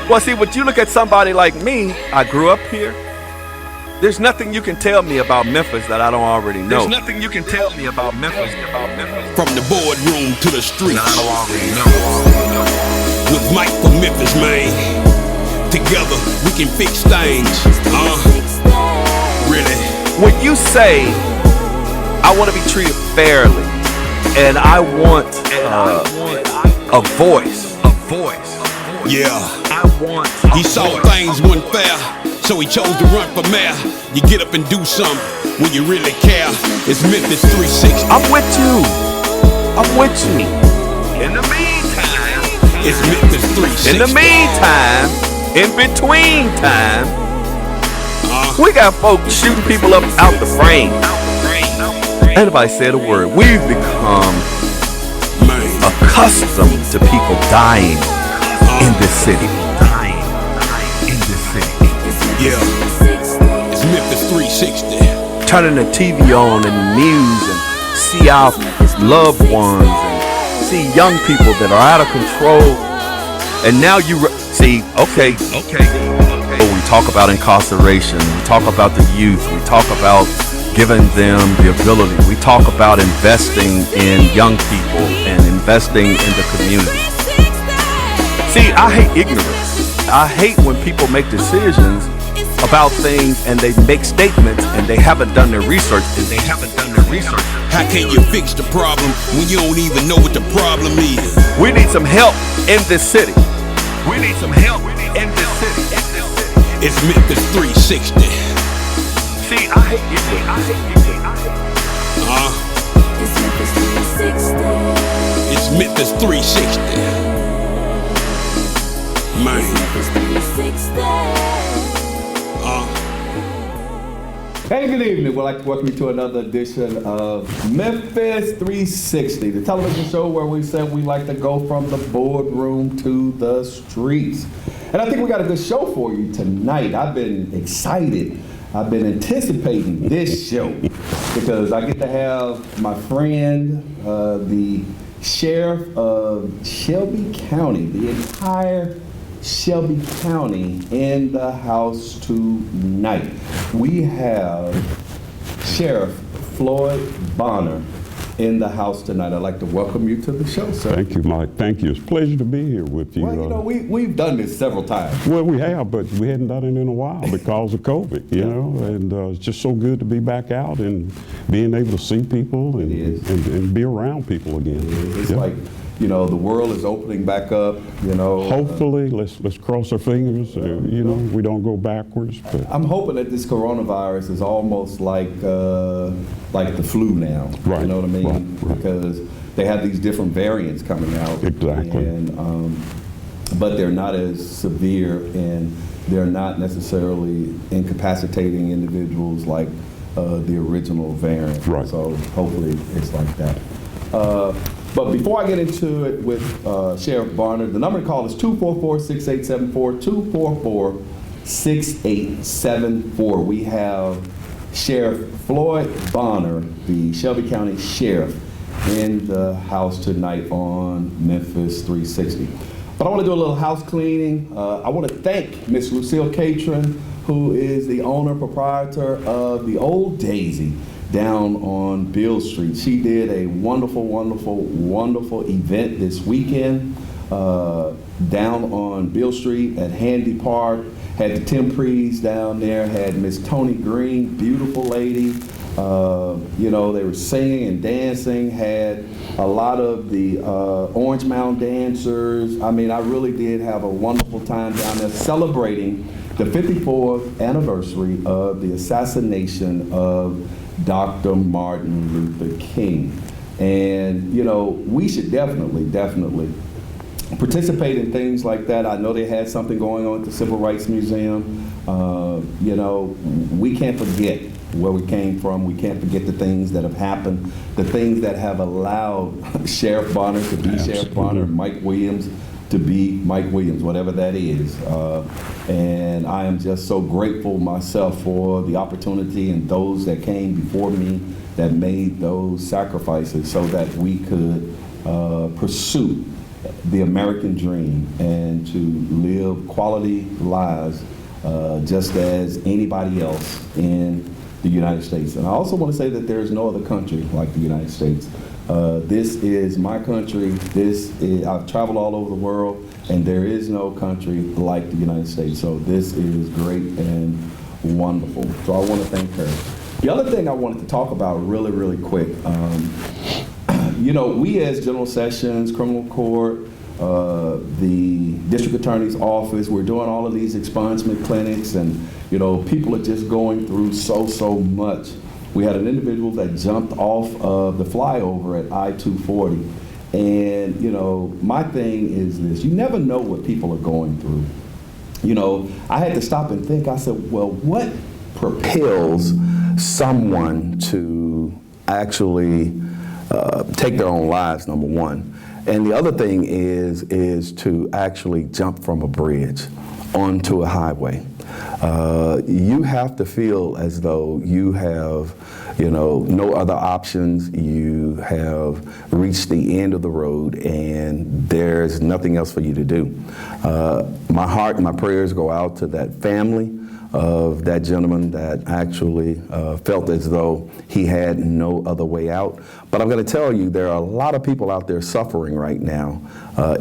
Well, see, when you look at somebody like me, I grew up here. There's nothing you can tell me about Memphis that I don't already know. There's nothing you can tell me about Memphis. From the boardroom to the streets. That I don't already know. With Mike from Memphis, man. Together we can fix things. Really. When you say, I want to be treated fairly, and I want a voice. Yeah. I want He saw things weren't fair, so he chose to run for mayor. You get up and do something when you really care. It's Memphis 360. I'm with you. I'm with you. In the meantime, It's Memphis 360. In the meantime, in between time, we got folks shooting people up out the frame. Ain't nobody said a word. We've become accustomed to people dying in this city. Yeah. It's Memphis 360. Turning the TV on and the news and see our loved ones and see young people that are out of control. And now you see, okay. We talk about incarceration. We talk about the youth. We talk about giving them the ability. We talk about investing in young people and investing in the community. See, I hate ignorance. I hate when people make decisions about things and they make statements and they haven't done their research. How can you fix the problem when you don't even know what the problem is? We need some help in this city. It's Memphis 360. See, I hate ignorance. It's Memphis 360. Man. Hey, good evening. We'd like to welcome you to another edition of Memphis 360, the television show where we said we like to go from the boardroom to the streets. And I think we got a good show for you tonight. I've been excited. I've been anticipating this show because I get to have my friend, the sheriff of Shelby County, the entire Shelby County in the house tonight. We have Sheriff Floyd Bonner in the house tonight. I'd like to welcome you to the show, sir. Thank you, Mike. Thank you. It's a pleasure to be here with you. Well, you know, we've done this several times. Well, we have, but we hadn't done it in a while because of COVID, you know, and it's just so good to be back out and being able to see people and be around people again. It's like, you know, the world is opening back up, you know. Hopefully, let's cross our fingers, you know, we don't go backwards. But I'm hoping that this coronavirus is almost like the flu now. Right. You know what I mean? Right. Because they have these different variants coming out. Exactly. And but they're not as severe and they're not necessarily incapacitating individuals like the original variant. Right. So hopefully it's like that. But before I get into it with Sheriff Bonner, the number to call is 244-6874, 244-6874. We have Sheriff Floyd Bonner, the Shelby County Sheriff, in the house tonight on Memphis 360. But I want to do a little house cleaning. I want to thank Miss Lucille Catron, who is the owner, proprietor of the Old Daisy down on Beale Street. She did a wonderful event this weekend down on Beale Street at Handy Park. Had the Temprees down there, had Miss Tony Green, beautiful lady. You know, they were singing and dancing, had a lot of the Orange Mound dancers. I mean, I really did have a wonderful time down there celebrating the 54th anniversary of the assassination of Dr. Martin Luther King. And, you know, we should definitely participate in things like that. I know they had something going on at the Civil Rights Museum. You know, we can't forget where we came from. We can't forget the things that have happened, the things that have allowed Sheriff Bonner to be Sheriff Bonner, Mike Williams to be Mike Williams, whatever that is. And I am just so grateful myself for the opportunity and those that came before me that made those sacrifices so that we could pursue the American dream and to live quality lives just as anybody else in the United States. And I also want to say that there is no other country like the United States. This is my country. I've traveled all over the world, and there is no country like the United States. So this is great and wonderful. So I want to thank her. The other thing I wanted to talk about really, really quick, we as General Sessions, Criminal Court, the District Attorney's Office, we're doing all of these expungement clinics, and people are just going through so much. We had an individual that jumped off of the flyover at I-240, and my thing is this: you never know what people are going through. I had to stop and think. I said, well, what propels someone to actually take their own lives, number one. And the other thing is to actually jump from a bridge onto a highway. You have to feel as though you have, no other options. You have reached the end of the road and there's nothing else for you to do. My heart and my prayers go out to that family of that gentleman that actually felt as though he had no other way out. But I'm going to tell you, there are a lot of people out there suffering right now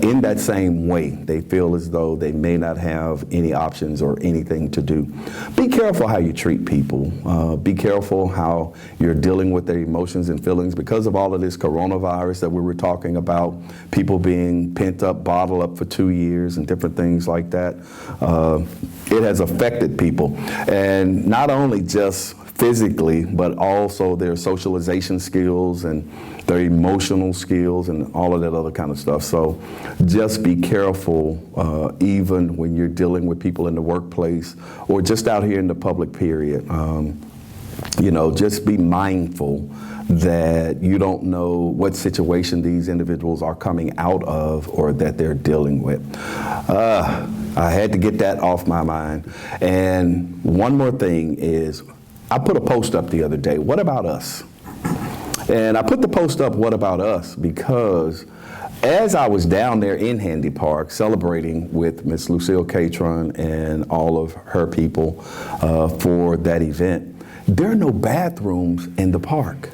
in that same way. They feel as though they may not have any options or anything to do. Be careful how you treat people. Be careful how you're dealing with their emotions and feelings because of all of this coronavirus that we were talking about, people being pent up, bottled up for 2 years and different things like that. It has affected people, and not only just physically, but also their socialization skills and their emotional skills and all of that other kind of stuff. So just be careful, even when you're dealing with people in the workplace or just out here in the public period. Just be mindful that you don't know what situation these individuals are coming out of or that they're dealing with. I had to get that off my mind. And one more thing is, I put a post up the other day, what about us? And I put the post up, what about us? Because as I was down there in Handy Park celebrating with Miss Lucille Catron and all of her people for that event, there are no bathrooms in the park.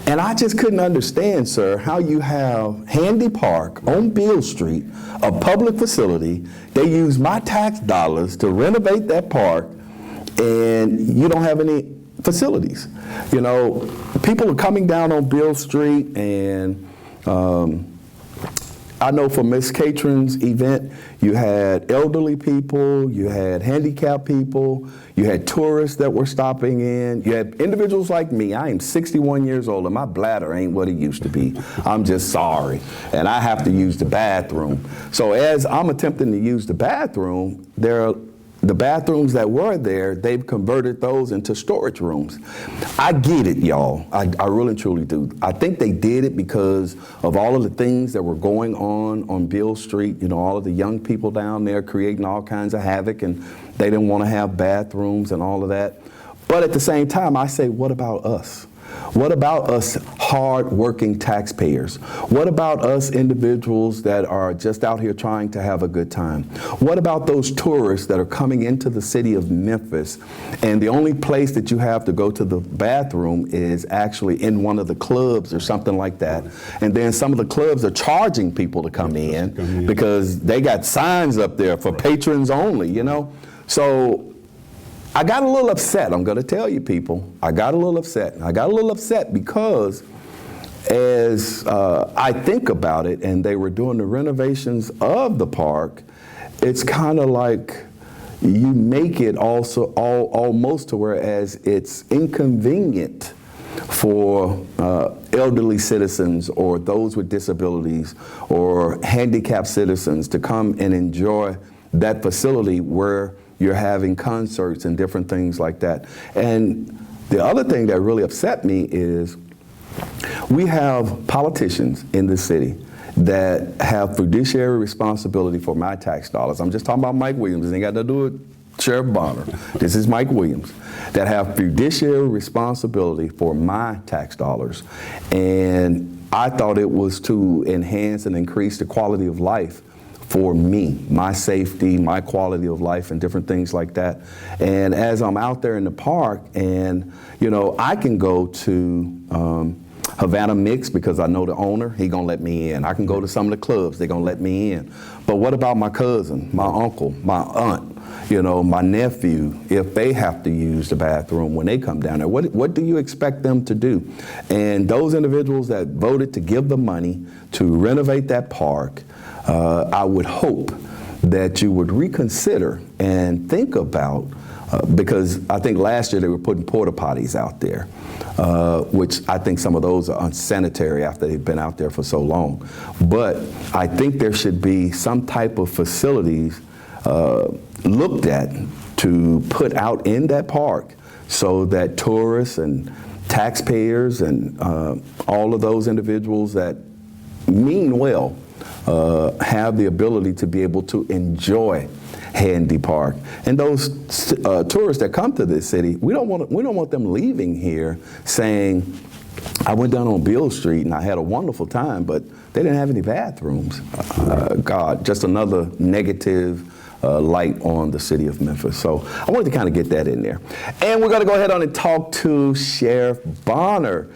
And I just couldn't understand, sir, how you have Handy Park on Beale Street, a public facility. They use my tax dollars to renovate that park, and you don't have any facilities. People are coming down on Beale Street, and I know for Miss Catron's event, you had elderly people, you had handicapped people, you had tourists that were stopping in, you had individuals like me. I am 61 years old and my bladder ain't what it used to be. I'm just sorry. And I have to use the bathroom. So as I'm attempting to use the bathroom, the bathrooms that were there, they've converted those into storage rooms. I get it, y'all. I really truly do. I think they did it because of all of the things that were going on Beale Street, all of the young people down there creating all kinds of havoc, and they didn't want to have bathrooms and all of that. But at the same time, I say, what about us? What about us hard-working taxpayers? What about us individuals that are just out here trying to have a good time? What about those tourists that are coming into the city of Memphis, and the only place that you have to go to the bathroom is actually in one of the clubs or something like that? And then some of the clubs are charging people to come in because they got signs up there for patrons only, So I got a little upset. I'm going to tell you, people. I got a little upset. I got a little upset because as I think about it, and they were doing the renovations of the park, it's kind of like you make it also almost to whereas it's inconvenient for elderly citizens or those with disabilities or handicapped citizens to come and enjoy that facility where you're having concerts and different things like that. And the other thing that really upset me is we have politicians in the city that have fiduciary responsibility for my tax dollars. I'm just talking about Mike Williams. It ain't got nothing to do with Sheriff Bonner. This is Mike Williams, that have fiduciary responsibility for my tax dollars. And I thought it was to enhance and increase the quality of life for me, my safety, my quality of life, and different things like that. And as I'm out there in the park, and I can go to Havana Mix because I know the owner, he gonna let me in. I can go to some of the clubs, they gonna let me in. But what about my cousin, my uncle, my aunt, my nephew, if they have to use the bathroom when they come down there? What do you expect them to do? And those individuals that voted to give the money to renovate that park, I would hope that you would reconsider and think about, because I think last year they were putting porta potties out there, which I think some of those are unsanitary after they've been out there for so long. But I think there should be some type of facilities looked at to put out in that park so that tourists and taxpayers and all of those individuals that mean well have the ability to be able to enjoy Handy Park. And those tourists that come to this city, we don't want them leaving here saying, I went down on Beale Street and I had a wonderful time, but they didn't have any bathrooms. God, just another negative light on the city of Memphis. So I wanted to kind of get that in there. And we're going to go ahead on and talk to Sheriff Bonner,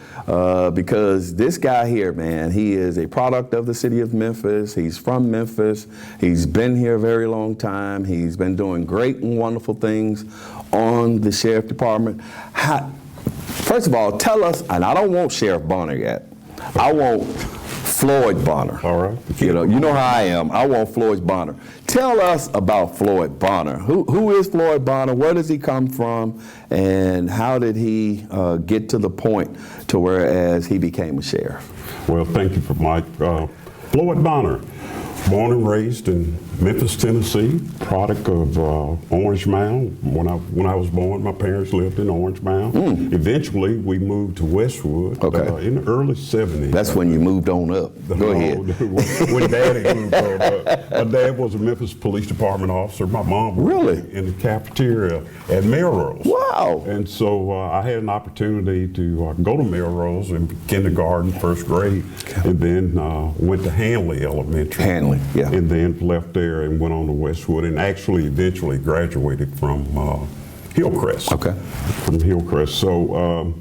because this guy here, man, he is a product of the city of Memphis. He's from Memphis. He's been here a very long time. He's been doing great and wonderful things on the sheriff department. First of all, tell us, and I don't want Sheriff Bonner yet. I want Floyd Bonner. All right. You know how I am. I want Floyd Bonner. Tell us about Floyd Bonner. Who is Floyd Bonner? Where does he come from? And how did he get to the point to whereas he became a sheriff? Well, thank you for Mike. Floyd Bonner, born and raised in Memphis, Tennessee, product of Orange Mound. When I was born, my parents lived in Orange Mound. Eventually, we moved to Westwood in the early 70s. That's when you moved on up. Go ahead. When Daddy moved on up. My dad was a Memphis Police Department officer. My mom was in the cafeteria at Melrose. Wow. And so I had an opportunity to go to Melrose in kindergarten, first grade, and then went to Hanley Elementary. Hanley, yeah. And then left there and went on to Westwood, and actually eventually graduated from Hillcrest. Okay. From Hillcrest. So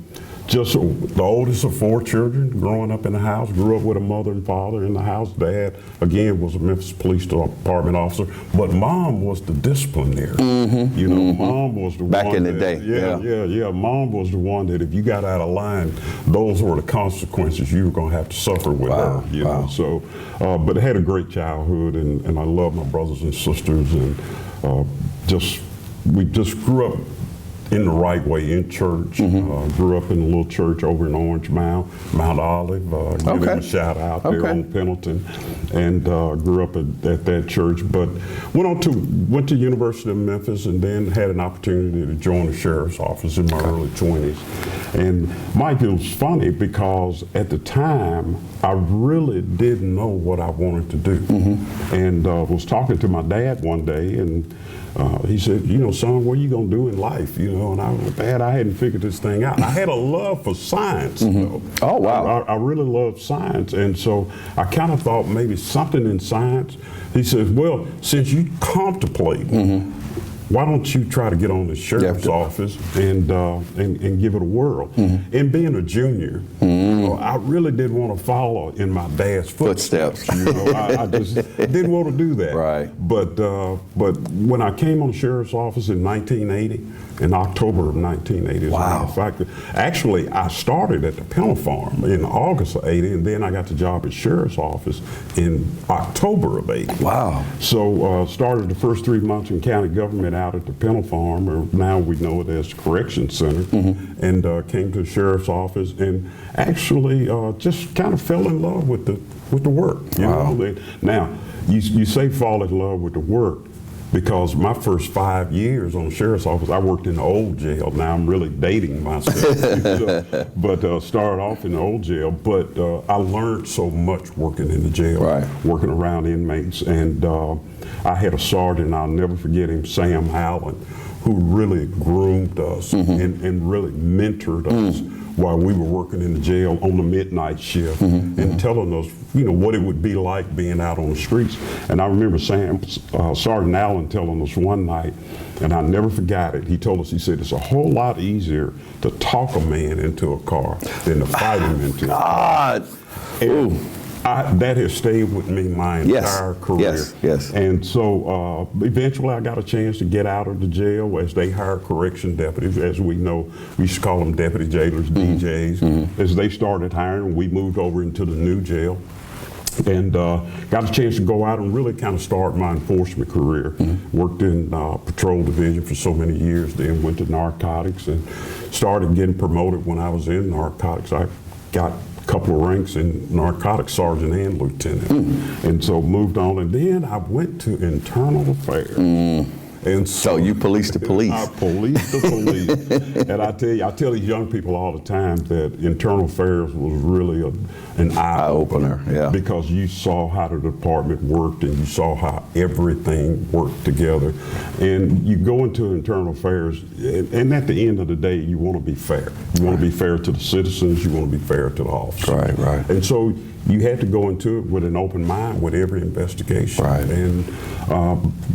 just the oldest of 4 children, growing up in the house, grew up with a mother and father in the house. Dad, again, was a Memphis Police Department officer, but Mom was the disciplinarian. Mom was the one. Back in the day. Yeah. Mom was the one that if you got out of line, those were the consequences you were going to have to suffer with her. You know? So, but I had a great childhood, and I love my brothers and sisters, and we just grew up in the right way in church. Grew up in a little church over in Orange Mound, Mount Olive. Give him a shout out there on Pendleton, and grew up at that church. But went to University of Memphis, and then had an opportunity to join the sheriff's office in my early 20s. And Mike, it was funny because at the time I really didn't know what I wanted to do, and was talking to my dad one day, and he said, son, what are you going to do in life? And I was, Dad, I hadn't figured this thing out. I had a love for science, though. Oh, wow. I really love science. And so I kind of thought maybe something in science. He says, well, since you contemplate, why don't you try to get on the sheriff's office and give it a whirl? And being a junior, I really didn't want to follow in my dad's footsteps. I just didn't want to do that. Right. But when I came on the sheriff's office in 1980, in October of 1980, as a matter of fact, actually I started at the Penal Farm in August of 80, and then I got the job at sheriff's office in October of 80. Wow. So started the first 3 months in county government out at the Penal Farm, or now we know it as Correction Center, and came to the sheriff's office, and actually just kind of fell in love with the work. You know? Now, you say fall in love with the work, because my first 5 years on the sheriff's office, I worked in the old jail. Now I'm really dating myself, but started off in the old jail. But I learned so much working in the jail, working around inmates, and I had a sergeant, I'll never forget him, Sam Allen, who really groomed us and really mentored us while we were working in the jail on the midnight shift and telling us, what it would be like being out on the streets. And I remember Sergeant Allen telling us one night, and I never forgot it, he told us, he said, it's a whole lot easier to talk a man into a car than to fight him into a car. That has stayed with me my entire career. Yes. And so eventually I got a chance to get out of the jail as they hired correction deputies. As we know, we used to call them deputy jailers, DJs. As they started hiring, we moved over into the new jail and got a chance to go out and really kind of start my enforcement career. Worked in patrol division for so many years, then went to narcotics and started getting promoted when I was in narcotics. I got couple of ranks in narcotics, sergeant and lieutenant. And so moved on, and then I went to internal affairs. And so you policed the police. I policed the police. And I tell these young people all the time that internal affairs was really an eye-opener. Yeah. Because you saw how the department worked and you saw how everything worked together. And you go into internal affairs, and at the end of the day, you want to be fair. You want to be fair to the citizens, you want to be fair to the officers. Right. And so you had to go into it with an open mind with every investigation. Right. And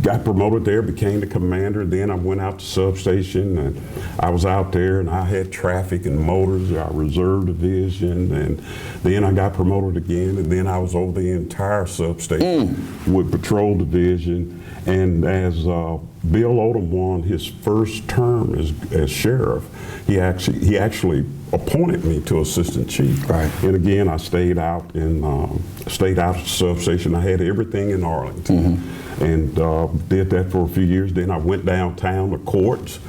got promoted there, became the commander. Then I went out to substation, and I was out there, and I had traffic and motors, our reserve division, and then I got promoted again, and then I was over the entire substation with patrol division. And as Bill Odom won his first term as sheriff, he actually appointed me to assistant chief. Right. And again, I stayed out at the substation. I had everything in Arlington, and did that for a few years. Then I went downtown to courts,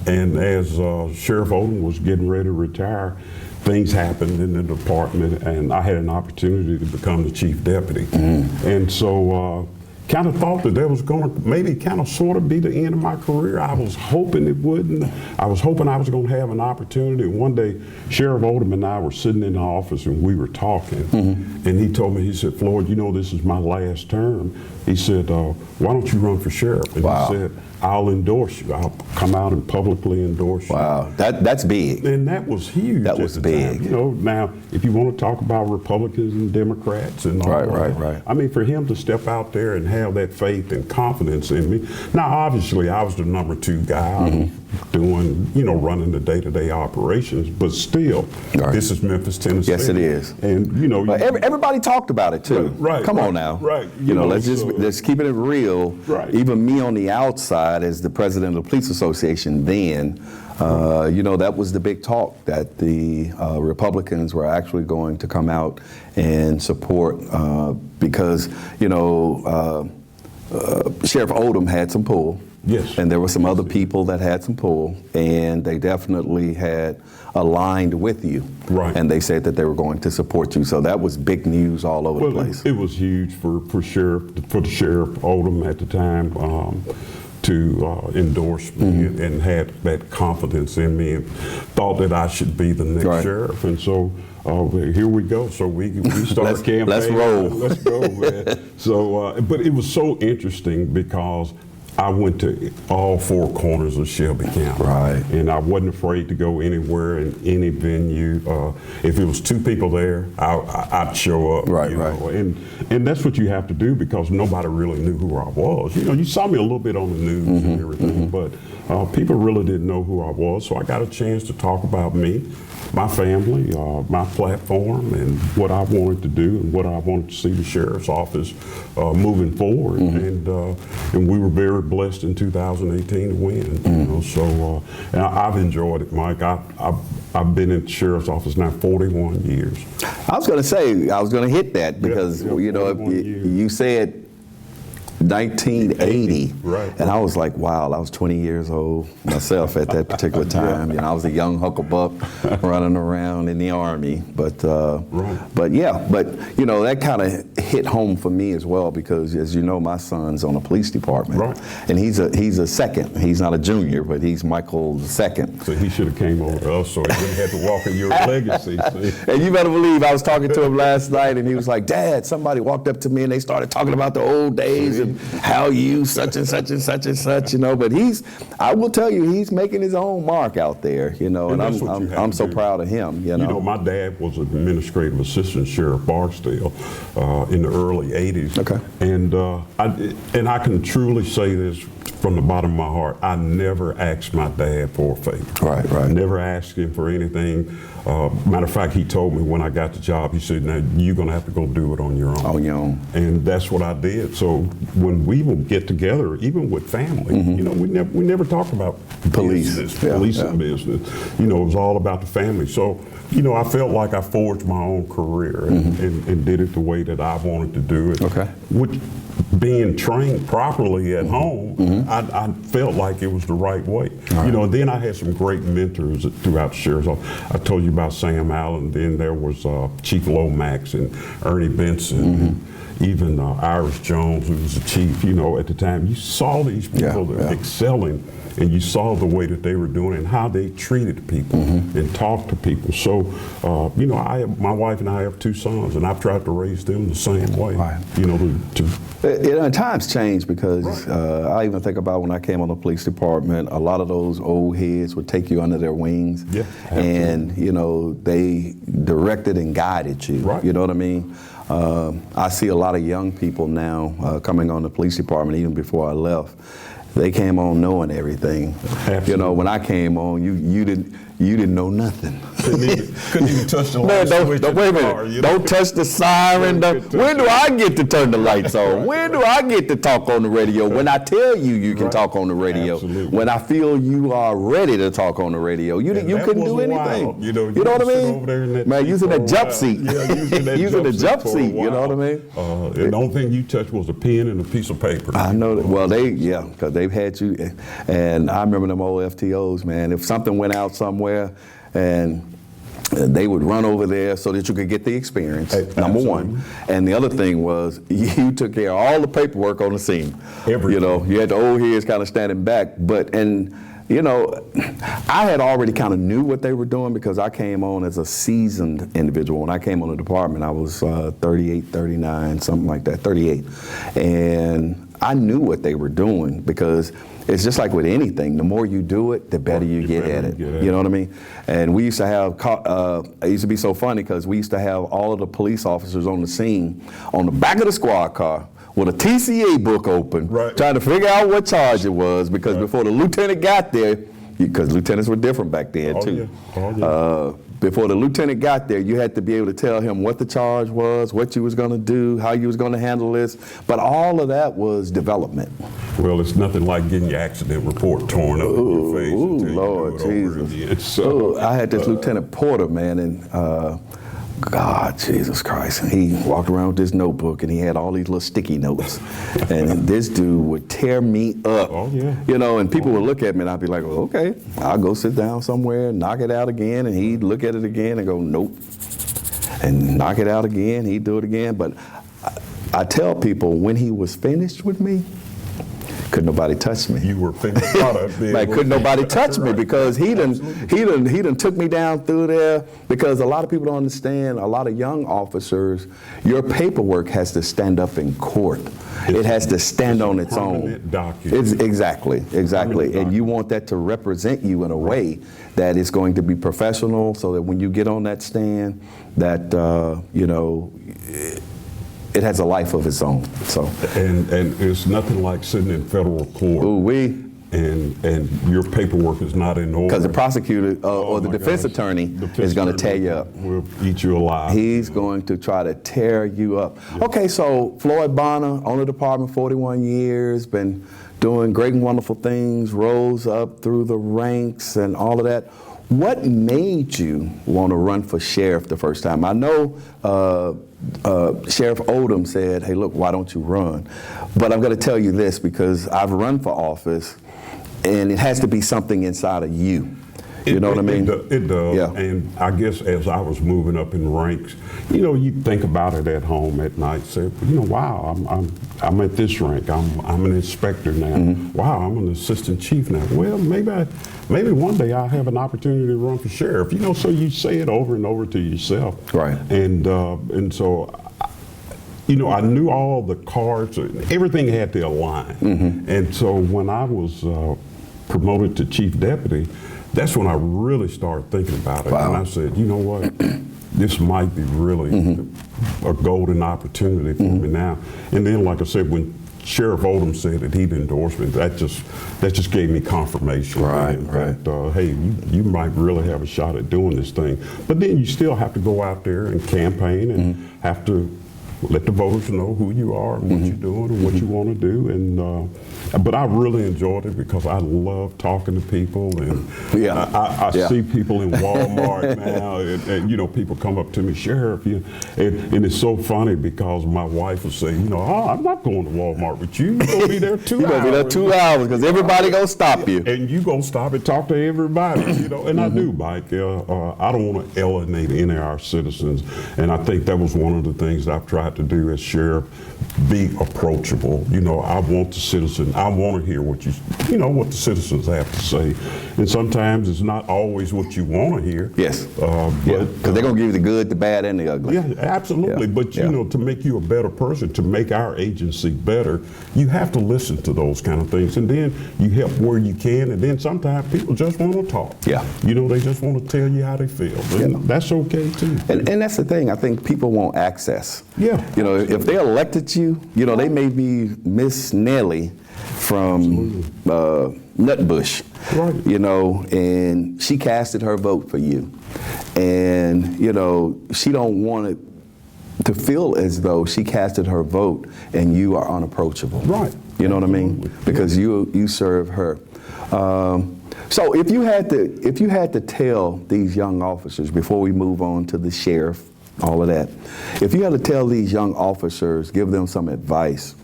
and as Sheriff Odom was getting ready to retire, things happened in the department, and I had an opportunity to become the chief deputy. And so kind of thought that was going to maybe kind of sort of be the end of my career. I was hoping it wouldn't. I was hoping I was going to have an opportunity. One day, Sheriff Odom and I were sitting in the office and we were talking. And he told me, he said, Floyd, this is my last term. He said, why don't you run for sheriff? And he said, I'll endorse you. I'll come out and publicly endorse you. Wow, that's big. And that was huge. That was big. Now, if you want to talk about Republicans and Democrats and all right. I mean, for him to step out there and have that faith and confidence in me. Now, obviously, I was the number 2 guy doing, running the day-to-day operations, but still, this is Memphis, Tennessee. Yes, it is. And, everybody talked about it too. Right. Come on now. Right. Let's keep it real. Right. Even me on the outside as the president of the Police Association then, that was the big talk, that the Republicans were actually going to come out and support because, Sheriff Odom had some pull. Yes. And there were some other people that had some pull, and they definitely had aligned with you. Right. And they said that they were going to support you. So that was big news all over the place. It was huge for the Sheriff Odom at the time to endorse me and had that confidence in me and thought that I should be the next sheriff. And so here we go. So we started campaigning. Let's roll. Let's go, man. So, but it was so interesting because I went to all 4 corners of Shelby County. Right. And I wasn't afraid to go anywhere in any venue. If it was 2 people there, I'd show up. Right. And that's what you have to do because nobody really knew who I was. You saw me a little bit on the news and everything, but people really didn't know who I was. So I got a chance to talk about me, my family, my platform, and what I wanted to do and what I wanted to see the sheriff's office moving forward. And we were very blessed in 2018 to win. So and I've enjoyed it, Mike. I've been in the sheriff's office now 41 years. I was going to hit that because you said 1980, right. And I was like, wow, I was 20 years old myself at that particular time. I was a young hucklebuck running around in the Army, but that kind of hit home for me as well because, as you know, my son's on the police department, and he's a second. He's not a junior, but he's Michael the second. So he should have came over to us, so he wouldn't have to walk in your legacy. See? And you better believe I was talking to him last night, and he was like, "Dad, somebody walked up to me and they started talking about the old days." And and how you such and such and such and such, you know. But I will tell you, he's making his own mark out there, you know, and I'm so proud of him, you know. You know, my dad was an administrative assistant sheriff Barksdale in the early 80s. Okay. And I can truly say this from the bottom of my heart, I never asked my dad for a favor. Right. Never asked him for anything. Matter of fact, he told me when I got the job, he said, now you're going to have to go do it on your own. On your own. And that's what I did. So when we would get together, even with family, you know, we never talked about business, police and business. You know, it was all about the family. So, you know, I felt like I forged my own career and did it the way that I wanted to do it. Okay. Which, being trained properly at home, I felt like it was the right way. Right. You know, and then I had some great mentors throughout the sheriff's office. I told you about Sam Allen, then there was Chief Lomax and Ernie Benson, and even Iris Jones, who was the chief, you know, at the time. You saw these people excelling, and you saw the way that they were doing and how they treated people and talked to people. So, you know, my wife and I have 2 sons, and I've tried to raise them the same way. Right. You know, times change because I even think about when I came on the police department, a lot of those old heads would take you under their wings. Yeah, and, you know, they directed and guided you. Right. You know what I mean? I see a lot of young people now coming on the police department, even before I left. They came on knowing everything. Absolutely. You know, when I came on, you didn't know nothing. couldn't even touch the Man, light switch. wait a minute. Car, you know? Don't touch the siren. When do I get to turn the lights on? When do I get to talk on the radio? When I tell you can talk on the radio. Absolutely. When I feel you are ready to talk on the radio. You couldn't do anything. Wild. You know what I sit mean? over there in that Man, using the jump seat. Yeah, using the jump for a seat. You know while. what I mean? And the only thing you touched was a pen and a piece of paper. I know that. Well, because they've had you. And I remember them old FTOs, man. If something went out somewhere, and they would run over there so that you could get the experience, number one. And the other thing was you took care of all the paperwork on the scene. Everything. You know, you had the old heads kind of standing back. You know, I had already kind of knew what they were doing because I came on as a seasoned individual. When I came on the department, I was 38, 39, something like that, 38. And I knew what they were doing because it's just like with anything. The more you do it, the better you get at it. You know what I mean? And we used to have, it used to be so funny because we used to have all of the police officers on the scene on the back of the squad car with a TCA book open, trying to figure out what charge it was because before the lieutenant got there, because lieutenants were different back then too. Before the lieutenant got there, you had to be able to tell him what the charge was, what you was going to do, how you was going to handle this. But all of that was development. Well, it's nothing like getting your accident report torn up in your face. Lord Jesus. I had this Lieutenant Porter, man, and God, Jesus Christ. And he walked around with this notebook and he had all these little sticky notes. And this dude would tear me up. You know, and people would look at me and I'd be like, well, okay, I'll go sit down somewhere, knock it out again. And he'd look at it again and go, nope. And knock it out again, he'd do it again. But I tell people when he was finished with me, couldn't nobody touch me. You were finished. Like, couldn't nobody touch me because he done took me down through there because a lot of people don't understand, a lot of young officers, your paperwork has to stand up in court. It has to stand on its own. It's exactly. And you want that to represent you in a way that is going to be professional so that when you get on that stand, that, you know, it has a life of its own. So and it's nothing like sitting in federal court. And your paperwork is not in order. Because the prosecutor or the defense attorney is going to tear you up. Will eat you alive. He's going to try to tear you up. Yeah. Okay, so Floyd Bonner on the department, 41 years, been doing great and wonderful things, rose up through the ranks and all of that. What made you want to run for sheriff the first time? I know Sheriff Odom said, hey, look, why don't you run? But I'm going to tell you this because I've run for office, and it has to be something inside of you. You know what I mean? It does. Yeah. And I guess as I was moving up in the ranks, you know, you think about it at home at night, say, you know, wow, I'm at this rank. I'm an inspector now. Wow, I'm an assistant chief now. Well, maybe one day I'll have an opportunity to run for sheriff. You know, so you say it over and over to yourself. Right. And so, I knew all the cards, everything had to align. And so when I was promoted to chief deputy, that's when I really started thinking about it. Wow. And I said, you know what, this might be really a golden opportunity for me now. And then, like I said, when Sheriff Oldham said that he'd endorse me, that just gave me confirmation. That, hey, you might really have a shot at doing this thing. But then you still have to go out there and campaign and have to let the voters know who you are and what you're doing and what you want to do. And but I really enjoyed it because I love talking to people, and I see people in Walmart now, and people come up to me, Sheriff, and it's so funny because my wife will say, oh, I'm not going to Walmart with you. You're going to be there 2 hours. You're going to be there 2 hours because everybody going to stop you. And you going to stop and talk to everybody, and I do, Mike. I don't want to alienate any of our citizens, and I think that was one of the things I've tried to do as sheriff, be approachable. I want the citizen, I want to hear what what the citizens have to say. And sometimes it's not always what you want to hear. Yes. But because they're going to give you the good, the bad, and the ugly. Yeah, absolutely. Yeah. But to make you a better person, to make our agency better, you have to listen to those kind of things. And then you help where you can. And then sometimes people just want to talk. Yeah. They just want to tell you how they feel. And that's okay too. And that's the thing. I think people want access. Yeah. If they elected you, they may be Miss Nellie from Nutbush, right. And she casted her vote for you. And, she don't want it to feel as though she casted her vote and you are unapproachable. Right. You know what I mean? Because you serve her. So if you had to tell these young officers, before we move on to the sheriff, all of that, if you had to tell these young officers, give them some advice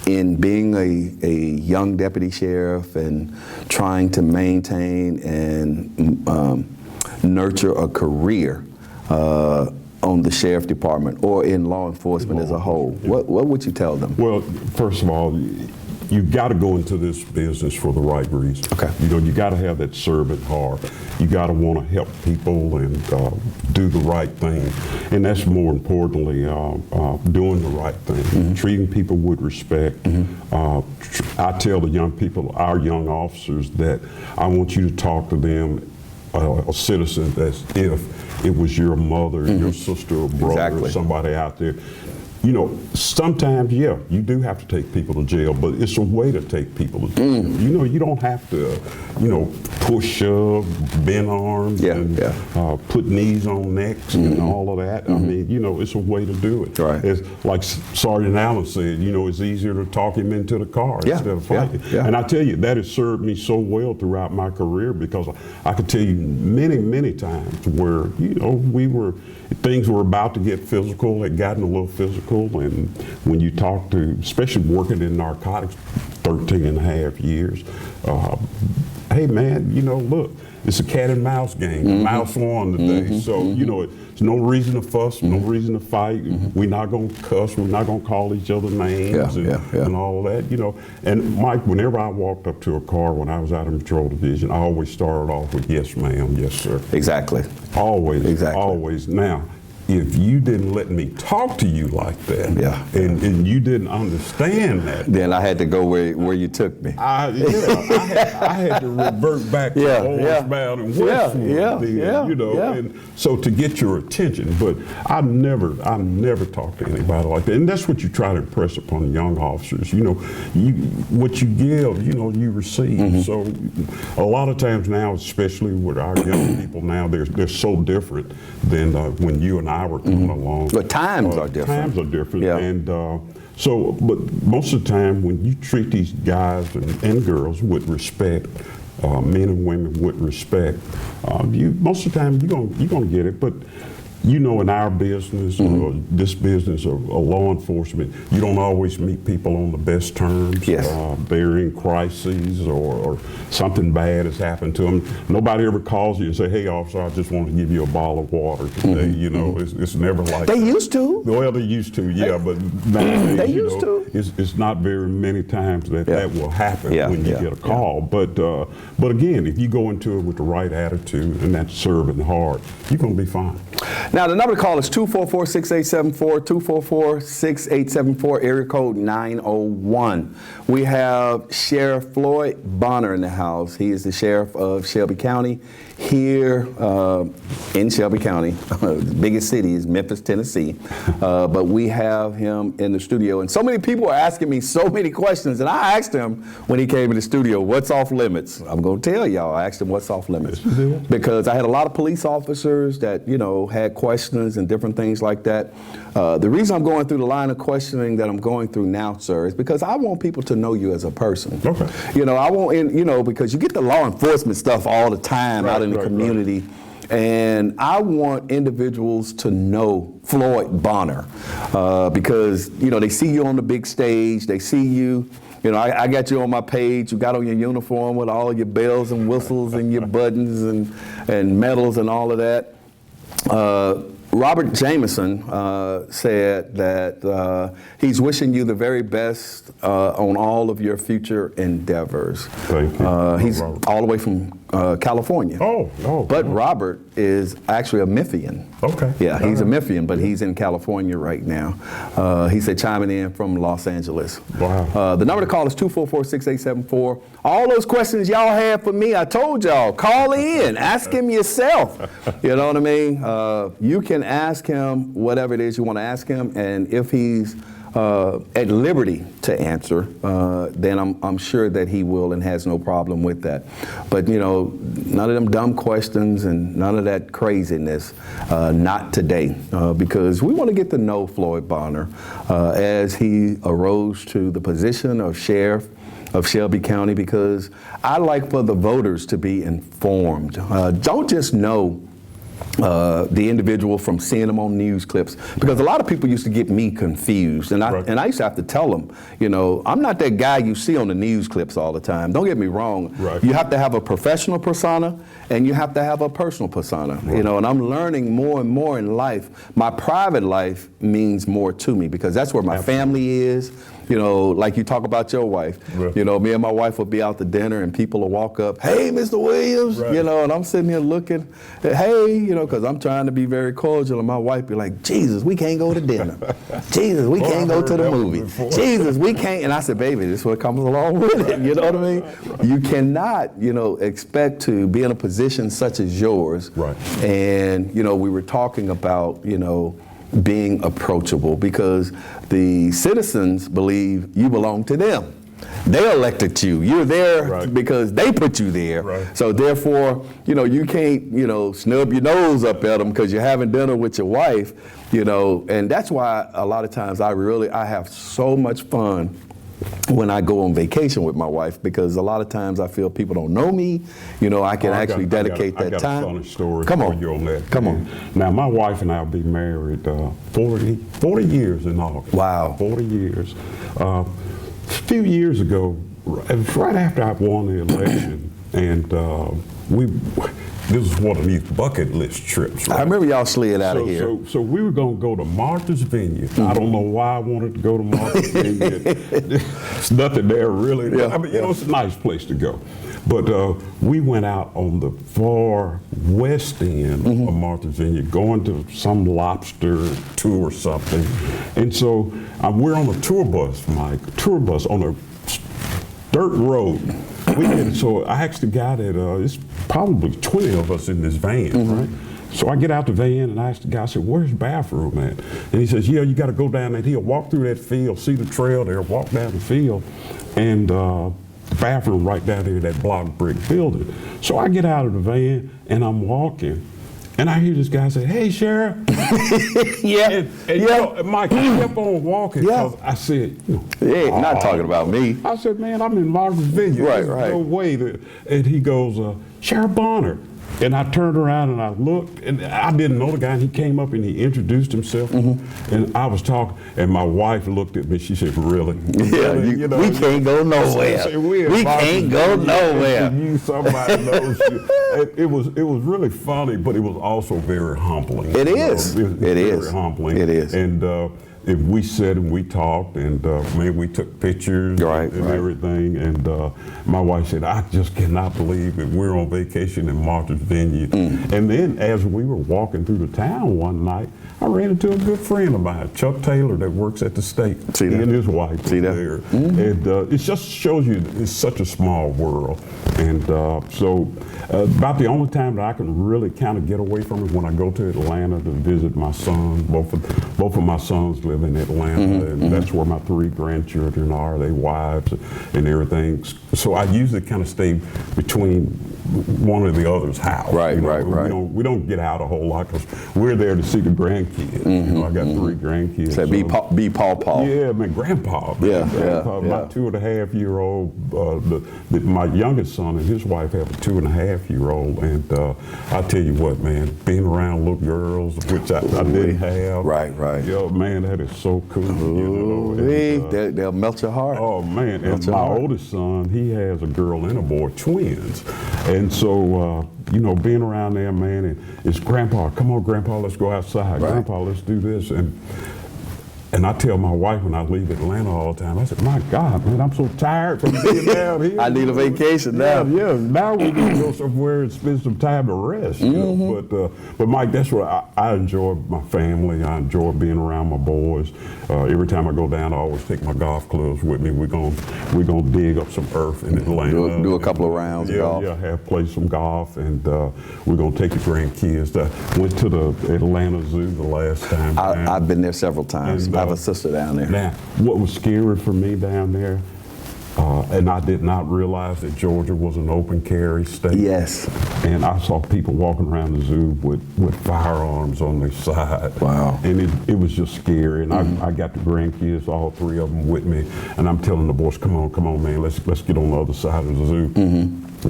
in being a young deputy sheriff and trying to maintain and nurture a career on the sheriff department or in law enforcement as a whole, what would you tell them? Well, first of all, you've got to go into this business for the right reason. Okay. You got to have that servant heart. You got to want to help people and do the right thing. And that's more importantly, doing the right thing, treating people with respect. I tell the young people, our young officers, that I want you to talk to them, a citizen, as if it was your mother, your sister or brother, or somebody out there. Sometimes, you do have to take people to jail, but it's a way to take people to jail. You don't have to, push, shove, bend arms, and put knees on necks and all of that. I mean, it's a way to do it. Right. It's like Sergeant Allen said, it's easier to talk him into the car instead of fighting. And I tell you, that has served me so well throughout my career, because I could tell you many, many times where, things were about to get physical, had gotten a little physical, and when you talk to, especially working in narcotics 13 and a half years, hey man, look, it's a cat and mouse game. Mouse won today. So, it's no reason to fuss, no reason to fight. We're not going to cuss, we're not going to call each other names and all of that, And Mike, whenever I walked up to a car when I was out in Patrol Division, I always started off with, yes ma'am, yes sir. Exactly. Always, Exactly. Always. Now, if you didn't let me talk to you like that, and you didn't understand that, then I had to go where you took me. I had to revert back to Orange-bound and Westwood, and so to get your attention. But I never talked to anybody like that, and that's what you try to impress upon young officers. What you give, you receive. So a lot of times now, especially with our young people now, they're so different than when you and I were coming along. But times are different. Times are different, and but most of the time when you treat these guys and girls with respect, men and women with respect, most of the time you're gonna get it. But in our business, or this business of law enforcement, you don't always meet people on the best terms. Yes. They're in crises or something bad has happened to them. Nobody ever calls you and say, hey officer, I just want to give you a bottle of water today. It's never like They that. used to. Well, they used to, but nowadays, They used to. It's not very many times that will happen when you get a call. But again, if you go into it with the right attitude and that servant heart, you're going to be fine. Now, the number to call is 244-6874, 244-6874, area code 901. We have Sheriff Floyd Bonner in the house. He is the sheriff of Shelby County here in Shelby County. The biggest city is Memphis, Tennessee. But we have him in the studio. And so many people are asking me so many questions. And I asked him when he came in the studio, what's off limits? I'm going to tell y'all, I asked him what's off limits. Because I had a lot of police officers that, you know, had questions and different things like that. The reason I'm going through the line of questioning that I'm going through now, sir, is because I want people to know you as a person. Okay. You know, I want, you know, because you get the law enforcement stuff all the time out in the community. And I want individuals to know Floyd Bonner because, you know, they see you on the big stage, they see you. You know, I got you on my page. You got on your uniform with all your bells and whistles and your buttons and medals and all of that. Robert Jameson said that he's wishing you the very best on all of your future endeavors. Thank you. He's Robert. all the way from California. But Robert is actually a Memphian. Okay. Yeah, he's a Memphian, but he's in California right now. He said chiming in from Los Angeles. Wow. The number to call is 244-6874. All those questions y'all have for me, I told y'all, call in, ask him yourself. You know what I mean? You can ask him whatever it is you want to ask him, and if he's at liberty to answer, then I'm sure that he will and has no problem with that. But, you know, none of them dumb questions and none of that craziness, not today, because we want to get to know Floyd Bonner as he arose to the position of sheriff of Shelby County, because I like for the voters to be informed. Don't just know the individual from seeing them on news clips, because a lot of people used to get me confused, and I used to have to tell them, you know, I'm not that guy you see on the news clips all the time. Don't get me wrong. You have to have a professional persona and you have to have a personal persona, you know, and I'm learning more and more in life. My private life means more to me because that's where my family is. You know, like you talk about your wife, you know, me and my wife will be out to dinner and people will walk up, hey, Mr. Williams, you know, and I'm sitting here looking, hey, you know, because I'm trying to be very cordial, and my wife be like, Jesus, we can't go to dinner. Jesus, we can't go to the movie. Jesus, we can't. And I said, baby, this is what comes along with it. You know what I mean? You cannot, you know, expect to be in a position such as yours. And, you know, we were talking about, you know, being approachable, because the citizens believe you belong to them. They elected you. You're there because they put you there. So therefore, you know, you can't, you know, snub your nose up at them because you're having dinner with your wife, you know, and that's why a lot of times I have so much fun when I go on vacation with my wife, because a lot of times I feel people don't know me. You know, I can actually dedicate that time. I got a funny story Come for on. you on that. Come on. Now, my wife and I will be married 40 years in August. Wow. 40 years. A few years ago, right after I won the election, and this was one of these bucket list trips. I remember y'all slid out of here. So we were going to go to Martha's Vineyard. I don't know why I wanted to go to Martha's Vineyard. There's nothing there really. I mean, you know, it's a nice place to go. But we went out on the far west end of Martha's Vineyard, going to some lobster tour or something. And so we're on a tour bus, Mike, on a dirt road. So I asked the guy that, it's probably 20 of us in this van, right? So I get out the van and I asked the guy, I said, where's the bathroom at? And he says, yeah, you got to go down that hill, walk through that field, see the trail there, walk down the field, and the bathroom right down there, that block brick building. So I get out of the van and I'm walking. And I hear this guy say, hey, Sheriff. And you know, Mike, I kept on walking because I said, not talking about me. I said, man, I'm in Martha's Vineyard. There's no way. And he goes, Sheriff Bonner. And I turned around and I looked, and I didn't know the guy, and he came up and he introduced himself. And I was talking, and my wife looked at me, she said, really? Yeah, you know, we can't go nowhere. We can't go nowhere. You, somebody knows you. It was really funny, but it was also very humbling. It is. It is very humbling. It is. And if we sat and we talked, and man, we took pictures Right, and right. everything. And my wife said, "I just cannot believe that we're on vacation in Martha's Vineyard." And then as we were walking through the town one night, I ran into a good friend of mine, Chuck Taylor, that works at the state. See that? He and his wife See were that? there. And it just shows you it's such a small world. And so about the only time that I can really kind of get away from it when I go to Atlanta to visit my sons. Both of my sons live in Atlanta, and that's where my 3 grandchildren are. They wives and everything. So I usually kind of stay between one or the other's house. Right, you know? right. We don't get out a whole lot because we're there to see the grandkids. You know, I got 3 grandkids. So be Paw. Yeah, man, grandpa. Yeah, grandpa. yeah, My yeah. 2.5-year-old, my youngest son and his wife have a 2.5-year-old, and I tell you what, man, being around little girls, which I didn't have. Right. Yo, man, that is so cool. You know, and, They'll melt your heart. oh man, and Melt your my heart. oldest son, he has a girl and a boy, twins, and so you know, being around there, man, and it's Grandpa. Come on, Grandpa, let's go outside. Right. Grandpa, let's do this. And I tell my wife when I leave Atlanta all the time, I said, my God, man, I'm so tired from being down here. I need a vacation now. Yeah, now we need to go somewhere and spend some time to rest. You know? But Mike, that's what I enjoy my family. I enjoy being around my boys. Every time I go down, I always take my golf clubs with me. We're gonna dig up some earth in Atlanta. Do a couple of rounds of golf. Yeah, play some golf, and we're gonna take the grandkids. I went to the Atlanta Zoo the last time. I've been there several times. And, I have a sister down there. Now, what was scary for me down there, and I did not realize that Georgia was an open carry state. Yes. And I saw people walking around the zoo with firearms on their side. Wow. And it was just scary. And I got the grandkids, all 3 of them with me, and I'm telling the boys, come on, man, let's get on the other side of the zoo.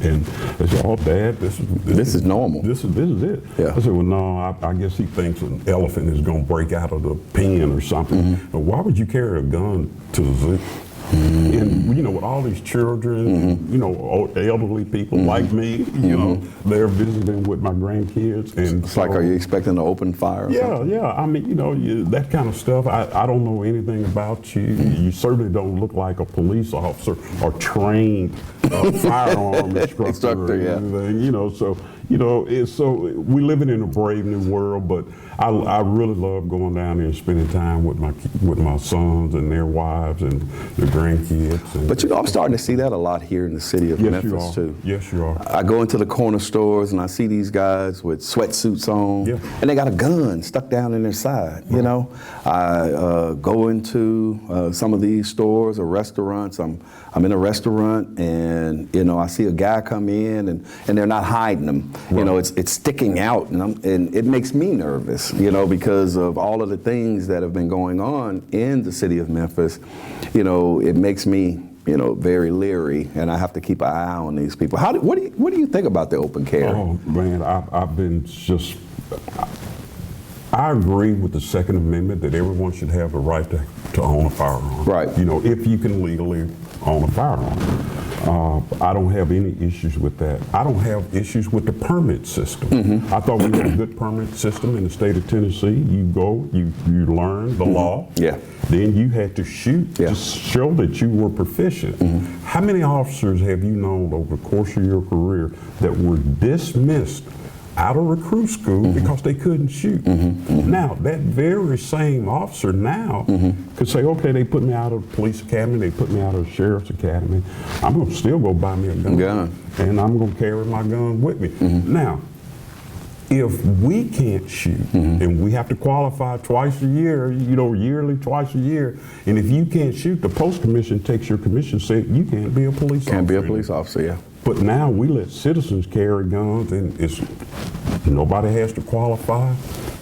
And they said, "Oh, Dad, this is normal. This is it." Yeah. I said, "Well, no, I guess he thinks an elephant is going to break out of the pen or something. But why would you carry a gun to the zoo?" And you know, with all these children, you know, elderly people like me, you know, they're visiting with my grandkids, and It's like, are you expecting an open fire? Or something? yeah. I mean, you know, that kind of stuff. I don't know anything about you. You certainly don't look like a police officer or trained firearm instructor or yeah. anything. You know, so you know, we living in a brave new world. But I really love going down there and spending time with my sons and their wives and their grandkids. And, But you know, I'm starting to see that a lot here in the city of yes, Memphis you are. too. Yes, you are. I go into the corner stores and I see these guys with sweatsuits on, Yeah. and they got a gun stuck down in their side. You know, I go into some of these stores or restaurants. I'm in a restaurant, and you know, I see a guy come in, and they're not hiding them. You know, it's sticking out, and it makes me nervous. You know, because of all of the things that have been going on in the city of Memphis. You know, it makes me, you know, very leery, and I have to keep an eye on these people. What do you think about the open carry? Oh man, I've been just. I agree with the Second Amendment that everyone should have the right to own a firearm. Right. You know, if you can legally own a firearm. I don't have any issues with that. I don't have issues with the permit system. I thought we had a good permit system in the state of Tennessee. You go, you learn the law. Yeah. Then you had to shoot Yeah. to show that you were proficient. How many officers have you known over the course of your career that were dismissed out of recruit school because they couldn't shoot? Now, that very same officer now could say, okay, they put me out of the police academy, they put me out of the sheriff's academy, I'm going to still go buy me a gun. And I'm going to carry my gun with me. Now, if we can't shoot and we have to qualify twice a year, you know, yearly, twice a year, and if you can't shoot, the post commission takes your commission, say you can't be a police officer. Can't be a police officer, yeah. But now we let citizens carry guns, and nobody has to qualify.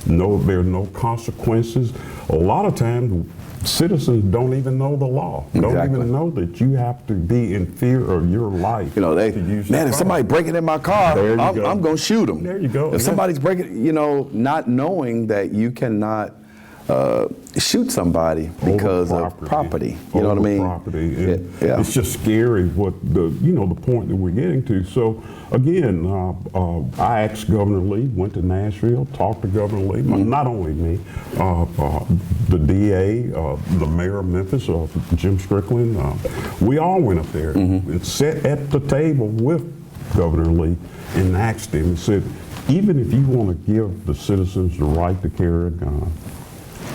No, there are no consequences. A lot of times, citizens don't even know the law. Don't Exactly. even know that you have to be in fear of your life. You know, to use your if somebody firearm. breaking in my car, There you I'm go. going to shoot them. There you go. If Yeah. somebody's breaking, you know, not knowing that you cannot shoot somebody because of property. You know what I mean? Property. And Yeah. it's just scary what the point that we're getting to. So again, I asked Governor Lee, went to Nashville, talked to Governor Lee, not only me, the DA, the mayor of Memphis, Jim Strickland, we all went up there and sat at the table with Governor Lee and asked him and said, even if you want to give the citizens the right to carry a gun,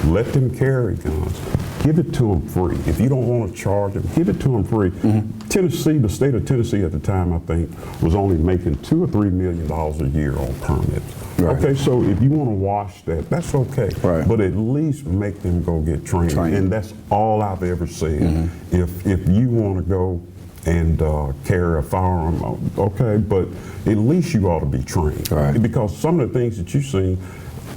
let them carry guns. Give it to them free. If you don't want to charge them, give it to them free. Tennessee, the state of Tennessee at the time, I think, was only making $2 or $3 million a year on permits. Right. Okay, so if you want to wash that, that's okay. Right. But at least make them go get trained. And that's all I've ever said. If you want to go and carry a firearm, okay, but at least you ought to be trained. Right. Because some of the things that you've seen,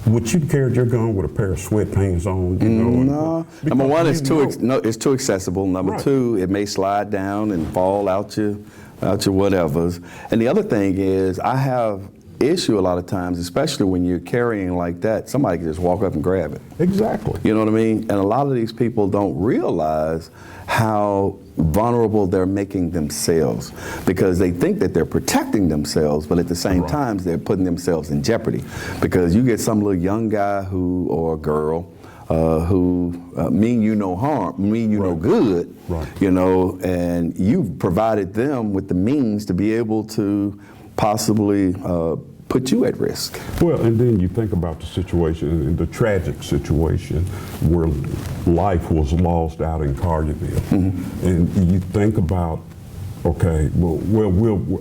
would you carry your gun with a pair of sweatpants on? No. Number one, it's too accessible. Number two, it may slide down and fall out your whatevers. And the other thing is, I have issue a lot of times, especially when you're carrying like that, somebody can just walk up and grab it. Exactly. You know what I mean? And a lot of these people don't realize how vulnerable they're making themselves, because they think that they're protecting themselves, but at the same time they're putting themselves in jeopardy. Because you get some little young guy or girl who mean you no harm, mean you no good, you know, and you've provided them with the means to be able to possibly put you at risk. Well, and then you think about the situation, the tragic situation where life was lost out in Collierville. And you think about, okay,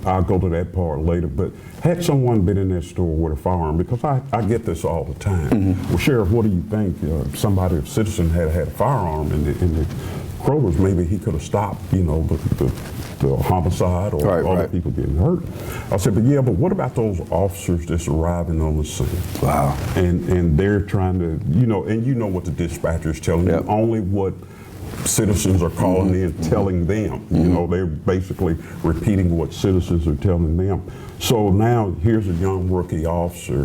I'll go to that part later, but had someone been in that store with a firearm, because I get this all the time. Well, Sheriff, what do you think? Somebody, a citizen had a firearm in the Kroger's, maybe he could have stopped, you know, the homicide or other people getting hurt. I said, but what about those officers that's arriving on the scene? Wow. And they're trying to, and you know what the dispatcher is telling you, only what citizens are calling in, telling them. You know, they're basically repeating what citizens are telling them. So now here's a young rookie officer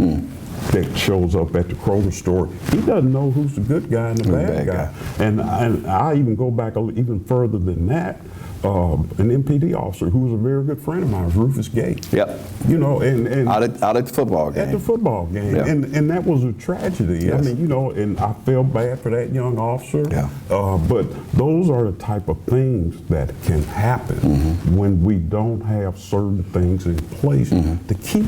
that shows up at the Kroger store. He doesn't know who's the good guy and the bad guy. And I even go back even further than that. An MPD officer who was a very good friend of mine, Rufus Gates. Yep. You know, and out at the football game. At the football game. Yep. And that was a tragedy. Yes. I mean, you know, and I felt bad for that young officer. Yeah. But those are the type of things that can happen when we don't have certain things in place to keep,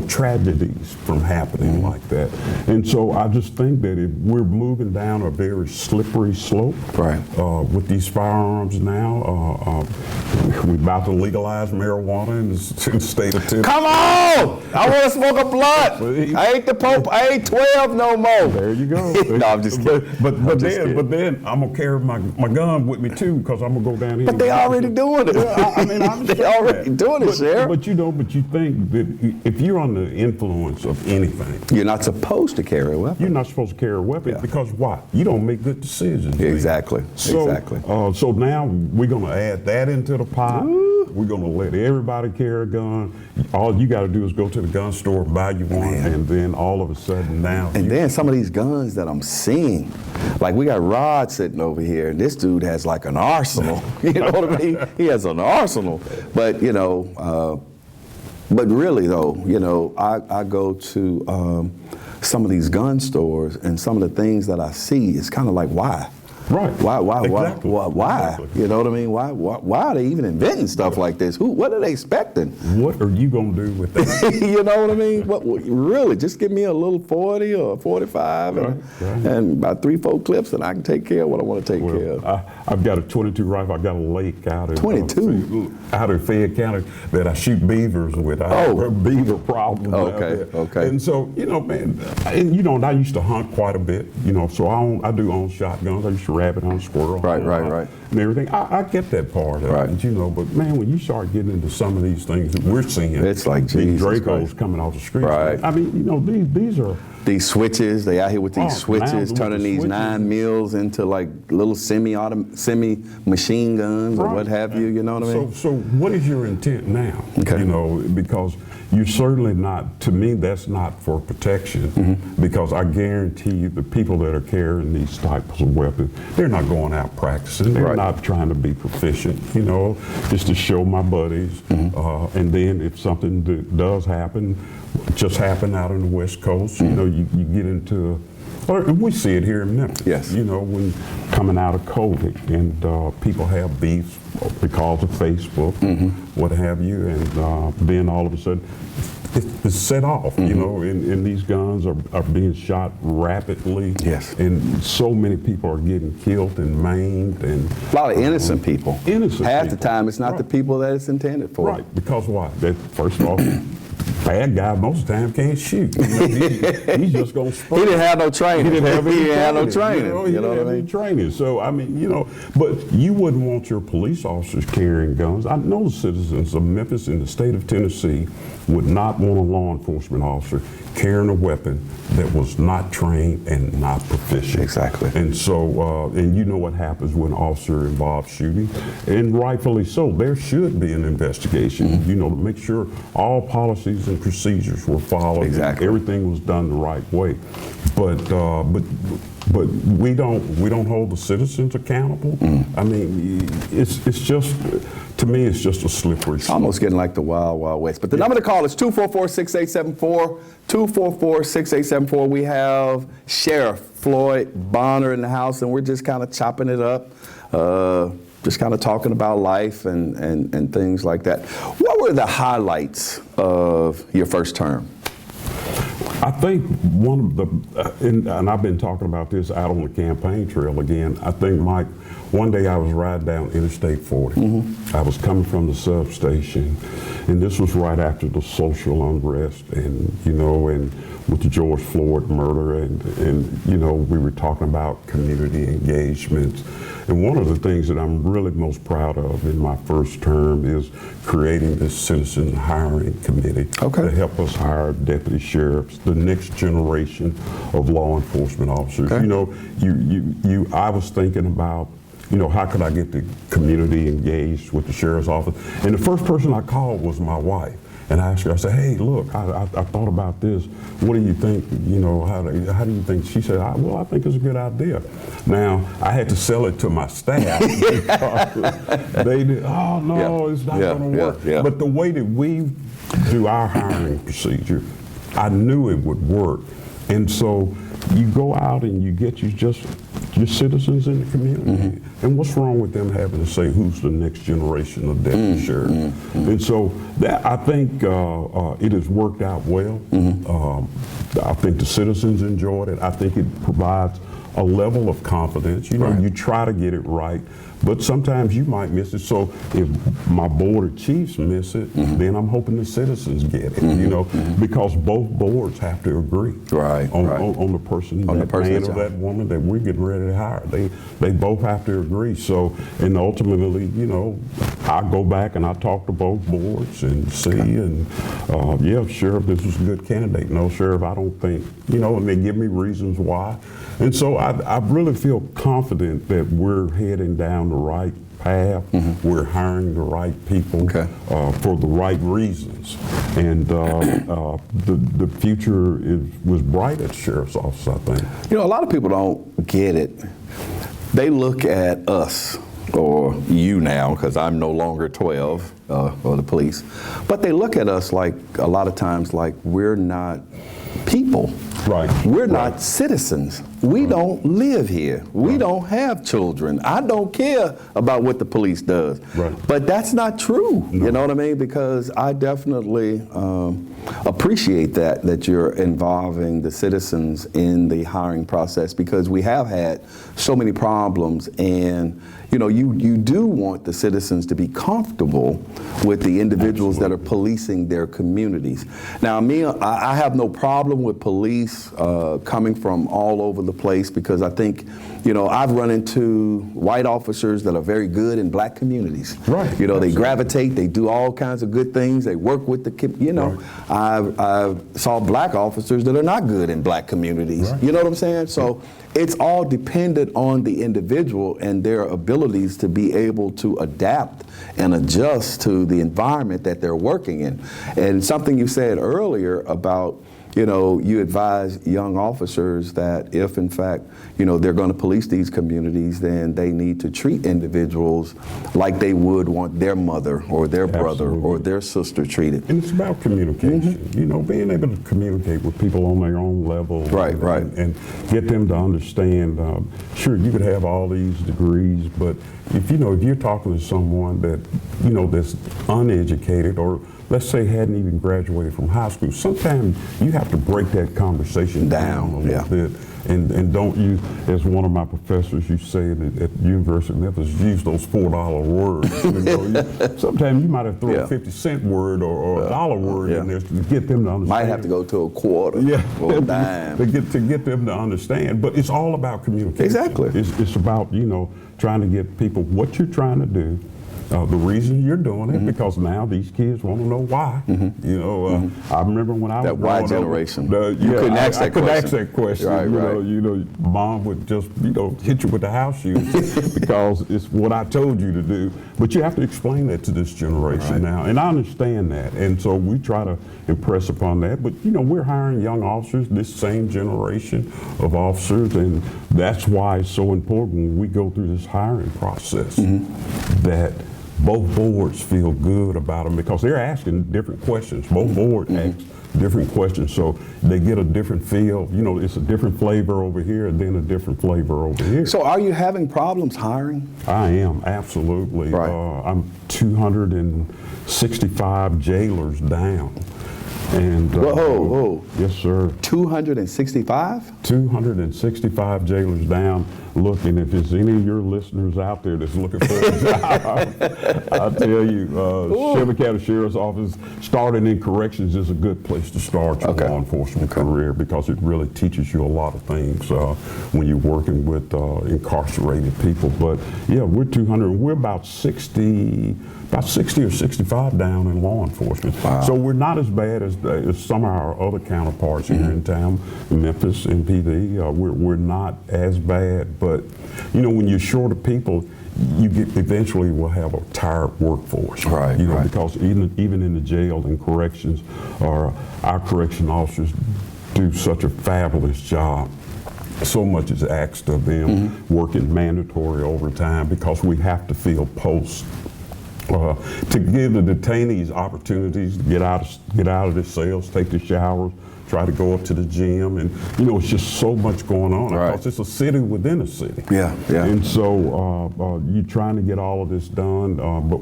tragedies from happening like that. And so I just think that if we're moving down a very slippery slope with these firearms now, we're about to legalize marijuana in the state of Tennessee. Come on! I want to smoke a blunt. I ain't the Pope. I ain't 12 no more. There you go. No, I'm just kidding. But then I'm gonna carry my gun with me too, because I'm gonna go down here. But they already doing it. They already doing it, Sheriff. But you think that if you're under the influence of anything, you're not supposed to carry a weapon. You're not supposed to carry a weapon because why? You don't make good decisions. Exactly. So now we're gonna add that into the pot. We're gonna let everybody carry a gun. All you got to do is go to the gun store and buy you one, and then all of a sudden now. And then some of these guns that I'm seeing, like we got Rod sitting over here, and this dude has like an arsenal. You know what I mean? He has an arsenal. But but really though, I go to some of these gun stores, and some of the things that I see, it's kind of like, why? Right. Why? Exactly. Why? Exactly. You know what I mean? Why are they even inventing stuff like this? What are they expecting? What are you gonna do with that? You know what I mean? Really, just give me a little 40 or 45 and about 3-4 clips, and I can take care of what I want to take care of. I've got a 22 rifle. I got a lake out in 22 out in Fayette County that I shoot beavers with. I have a beaver problem. Okay. And so man, and I used to hunt quite a bit. So I do own shotguns. I used to rabbit hunt, squirrel hunt, right, and everything. I get that part of it, but man, when you start getting into some of these things that we're seeing, it's like these Jesus Dracos Christ coming off the street. Right. I mean, these are these switches. They out here with these Oh, switches, now with turning the these switches. 9 mils into like little semi machine guns or what have you. You know what I mean? So what is your intent now? Okay. You know, because you're certainly not, to me, that's not for protection, Mm-hmm. because I guarantee you the people that are carrying these types of weapons, they're not going out practicing. They're Right. not trying to be proficient, you know, just to show my buddies. Mm-hmm. And then if something does happen, just happen out on the West Coast, you know, you get into, or we see it here in Memphis. Yes. You know, when coming out of COVID and people have beefs because of Facebook, what have you, and then all of a sudden it's set off, you know, and these guns are being shot rapidly. Yes. And so many people are getting killed and maimed. And A lot of innocent people. Innocent Half people. the time, it's not the Right. people that it's intended for. Right, because why? That, first of all, bad guy most of the time can't shoot. You know, he's just going to spray. He didn't have no training. He didn't have any He didn't have no training. training. He You know didn't what I have any mean? training. So, I mean, you know, but you wouldn't want your police officers carrying guns. I know the citizens of Memphis and the state of Tennessee would not want a law enforcement officer carrying a weapon that was not trained and not proficient. Exactly. And so, and you know what happens when an officer involves shooting, and rightfully so. There should be an investigation, you know, to make sure all policies and procedures were followed. Exactly. Everything was done the right way. But we don't hold the citizens accountable. I mean, it's just, to me, it's just a slippery slope. Almost getting like the Wild Wild West. But the number to call is 244-6874, 244-6874. We have Sheriff Floyd Bonner in the house, and we're just kind of chopping it up, just kind of talking about life and things like that. What were the highlights of your first term? I think one of the, and I've been talking about this out on the campaign trail again. I think, Mike, one day I was riding down Interstate 40. I was coming from the substation, and this was right after the social unrest, and you know, and with the George Floyd murder, and you know, we were talking about community engagement. And one of the things that I'm really most proud of in my first term is creating this citizen hiring committee to help us hire deputy sheriffs, the next generation of law enforcement officers. You know, I was thinking about, you know, how could I get the community engaged with the sheriff's office? And the first person I called was my wife. And I asked her, I said, hey, look, I thought about this. What do you think, you know, how do you think? She said, well, I think it's a good idea. Now, I had to sell it to my staff because they did, oh, no, it's not going to work. But the way that we do our hiring procedure, I knew it would work. And so you go out and you get your citizens in the community. And what's wrong with them having to say who's the next generation of deputy sheriff? And so that, I think it has worked out well. I think the citizens enjoyed it. I think it provides a level of confidence. You know, you try to get it right, but sometimes you might miss it. So if my board of chiefs miss it, then I'm hoping the citizens get it, you know, because both boards have to agree on the person, that man or that woman that we're getting ready to hire. They both have to agree. So, and ultimately, you know, I go back and I talk to both boards and see, and yeah, Sheriff, this was a good candidate. No, Sheriff, I don't think, you know, and they give me reasons why. And so I really feel confident that we're heading down the right path. We're hiring the right people for the right reasons. And the future was bright at the Sheriff's Office, I think. You know, a lot of people don't get it. They look at us, or you now, because I'm no longer 12, or the police, but they look at us like, a lot of times, like we're not people. We're not citizens. We don't live here. We don't have children. I don't care about what the police does. But that's not true. You know what I mean? Because I definitely appreciate that you're involving the citizens in the hiring process, because we have had so many problems, and you know, you do want the citizens to be comfortable with the individuals that are policing their communities. Now, I have no problem with police coming from all over the place, because I think I've run into white officers that are very good in black communities. Right. They Absolutely. gravitate, they do all kinds of good things, they work with the Right. I saw black officers that are not good in black communities. Right. You know what I'm saying? So it's all dependent on the individual and their abilities to be able to adapt and adjust to the environment that they're working in. And something you said earlier about, you advise young officers that if in fact, they're going to police these communities, then they need to treat individuals like they would want their mother or their brother Absolutely. or their sister treated. And it's about communication, being able to communicate with people on their own level. Right, right. And get them to understand, sure, you could have all these degrees, but if you're talking to someone that, that's uneducated or let's say hadn't even graduated from high school, sometimes you have to break that conversation down a little bit. And don't use, as one of my professors used to say at the University of Memphis, use those $4 words. Sometimes you might have to throw a 50-cent word or a dollar word in there to get them to understand. Might have to go to a quarter or a dime. to get them to understand. But it's all about communication. Exactly. It's about, trying to get people what you're trying to do. The reason you're doing it, because now these kids want to know why. I remember when I was that Y growing generation. Up, You couldn't ask that couldn't question. ask that question. Right. Mom would just hit you with the house shoes because it's what I told you to do. But you have to explain that to this generation now, and I understand that. And so we try to impress upon that. But we're hiring young officers, this same generation of officers, and that's why it's so important when we go through this hiring process that both boards feel good about them because they're asking different questions. Both boards ask different questions, so they get a different feel. It's a different flavor over here and then a different flavor over here. So are you having problems hiring? I am, absolutely. Right. I'm 265 jailers down. And Whoa. Yes, sir. 265? 265 jailers down. Looking, if there's any of your listeners out there that's looking for a job, I'll tell you, Shelby County Sheriff's Office, starting in corrections is a good place to start your law enforcement career because it really teaches you a lot of things when you're working with incarcerated people. But yeah, we're 200, we're about 60 or 65 down in law enforcement. Wow. So we're not as bad as some of our other counterparts here in town, Memphis, MPD. We're not as bad, but when you're short of people, you eventually will have a tired workforce. Right. Because even in the jail and corrections, our correction officers do such a fabulous job. So much is asked of them, working mandatory overtime because we have to fill posts. To give the detainees opportunities to get out of their cells, take their showers, try to go up to the gym, and it's just so much going on because it's a city within a city. Yeah. And so you're trying to get all of this done, but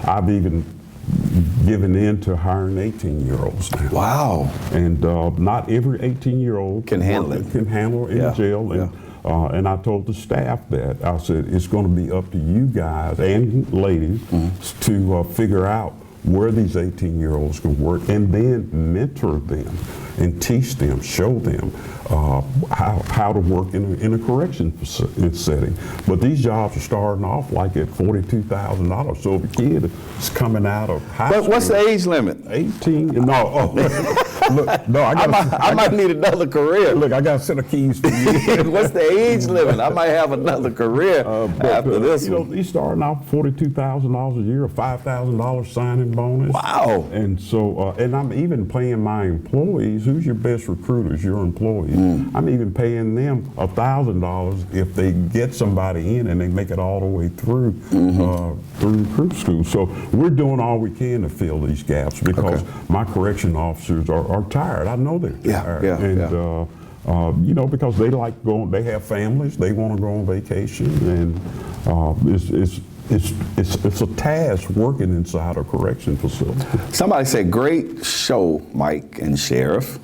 I've even given in to hiring 18-year-olds now. Wow. And not every 18-year-old Can handle it. Can handle it in jail. And I told the staff that. I said, it's going to be up to you guys and ladies to figure out where these 18-year-olds can work and then mentor them and teach them, show them how to work in a correction setting. But these jobs are starting off like at $42,000. So if a kid is coming out of high school. But what's the age limit? 18? No. Look, no, I might need another career. Look, I got a set of keys for you. What's the age limit? I might have another career after this one. He's starting off $42,000 a year, a $5,000 signing bonus. Wow. And so, and I'm even paying my employees, who's your best recruiters, your employees. I'm even paying them $1,000 if they get somebody in and they make it all the way through recruit school. So we're doing all we can to fill these gaps because my correction officers are tired. I know they're tired. And because they like going, they have families, they want to go on vacation, and it's a task working inside a correction facility. Somebody said, great show, Mike and Sheriff.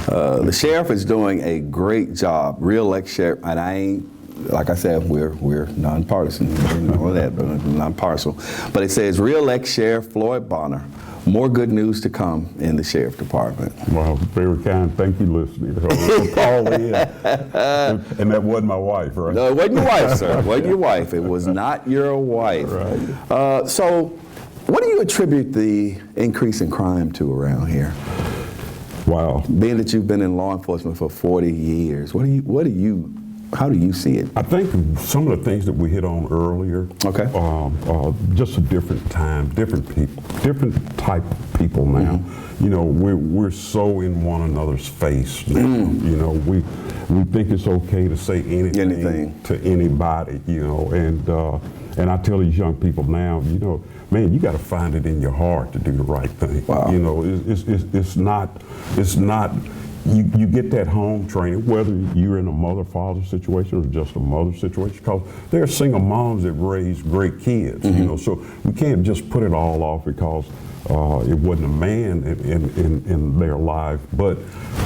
The sheriff is doing a great job, reelect sheriff, and I ain't, like I said, we're nonpartisan, all that, but nonpartisan. But it says, reelect Sheriff Floyd Bonner. More good news to come in the sheriff department. Well, very kind. Thank you, listening. Call in. And that wasn't my wife, right? No, it wasn't your wife, sir. It wasn't your wife. It was not your wife. Right. So, what do you attribute the increase in crime to around here? Wow. Being that you've been in law enforcement for 40 years, how do you see it? I think some of the things that we hit on earlier, Okay. Just a different time, different people, different type of people now. Mm-hmm. You know, we're so in one another's face now. You know, we think it's okay to say anything to anybody. You know, and I tell these young people now, you know, man, you got to find it in your heart to do the right thing. Wow. You know, it's not. You get that home training, whether you're in a mother-father situation or just a mother situation, because there are single moms that raise great kids, you know, so we can't just put it all off because it wasn't a man in their life. But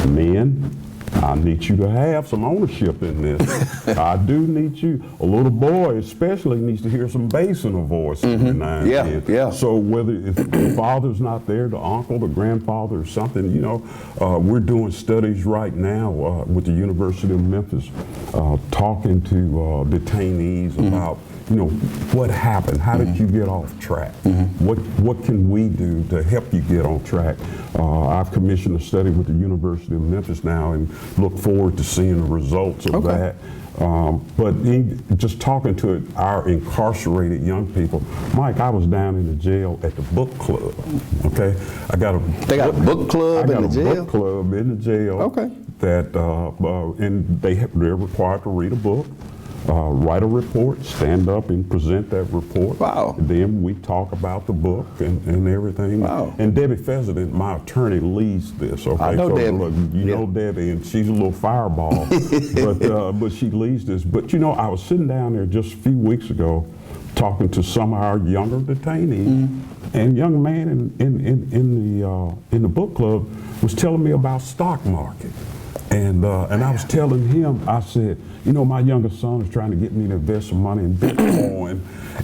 men, I need you to have some ownership in this. I do need you. A little boy especially needs to hear some bass in a voice every now and then. Yeah. So whether if the father's not there, the uncle, the grandfather or something, you know, we're doing studies right now with the University of Memphis, talking to detainees about, you know, what happened? How did you get off track? What can we do to help you get on track? I've commissioned a study with the University of Memphis now and look forward to seeing the results of that. But just talking to our incarcerated young people, Mike, I was down in the jail at the book club. Okay, They got a book club in the jail? Book club in the jail. Okay. That and they're required to read a book. Write a report, stand up and present that report. Wow. And then we talk about the book and everything. Wow. And Debbie Fezzik, my attorney, leads this. Okay, I know so Debbie. Look, you know Debbie, and she's a little fireball, but she leads this. But you know, I was sitting down there just a few weeks ago, talking to some of our younger detainees, and young man in the book club was telling me about stock market. And I was telling him, I said, you know, my youngest son is trying to get me to invest some money in Bitcoin.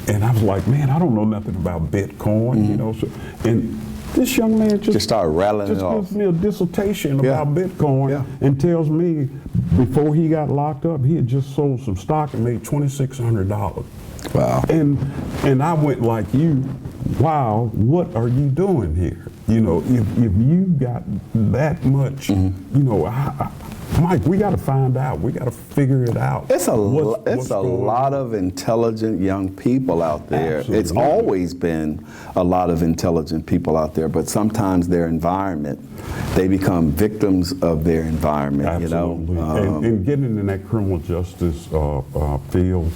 And I was like, man, I don't know nothing about Bitcoin, you know. So, and this young man just started rattling it off. Gives me a dissertation about Bitcoin and tells me before he got locked up, he had just sold some stock and made $2,600. Wow. And I went like you, wow, what are you doing here? You know, if you got that much, you know, Mike, we got to find out. We got to figure it out. It's a lot of intelligent young people out there. Absolutely. It's always been a lot of intelligent people out there, but sometimes their environment, they become victims of their environment. Absolutely. You know, and getting in that criminal justice field,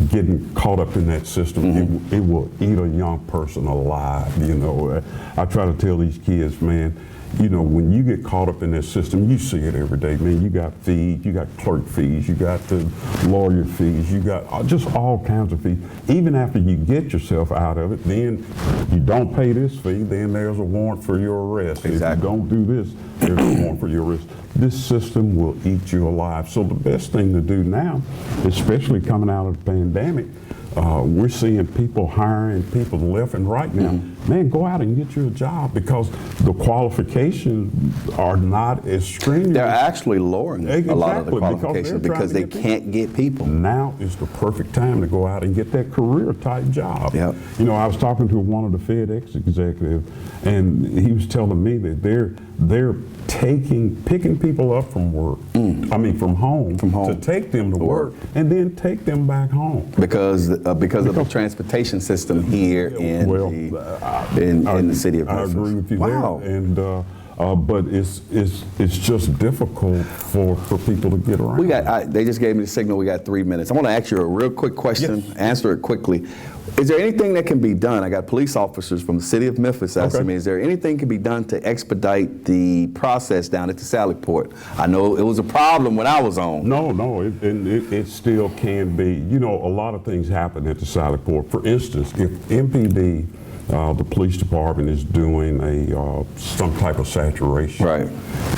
getting caught up in that system, it will eat a young person alive. You know, I try to tell these kids, man, you know, when you get caught up in that system, you see it every day, man. You got fees, you got clerk fees, you got the lawyer fees, you got just all kinds of fees. Even after you get yourself out of it, then you don't pay this fee, then there's a warrant for your arrest. Exactly. If you don't do this, there's a warrant for your arrest. This system will eat you alive. So the best thing to do now, especially coming out of the pandemic, we're seeing people hiring people left and right now. Man, go out and get you a job because the qualifications are not as stringent. they're actually lowering a lot of the qualifications because they can't get people. Now is the perfect time to go out and get that career type job. Yep. You know, I was talking to one of the FedEx executives, and he was telling me that they're picking people up from work. I mean, from home to take them to work and then take them back home Because of the transportation system here in the city of Memphis. I agree with you Wow. there. And but it's just difficult for people to get around. They just gave me the signal. We got 3 minutes. I want to ask you a real quick question. Yes. Answer it quickly. Is there anything that can be done? I got police officers from the city of Memphis asking me, is there anything can be done to expedite the process down at the Sally Port? I know it was a problem when I was on. No, it still can be. You know, a lot of things happen at the Sally Port. For instance, if MPD, the police department, is doing some type of saturation, Right.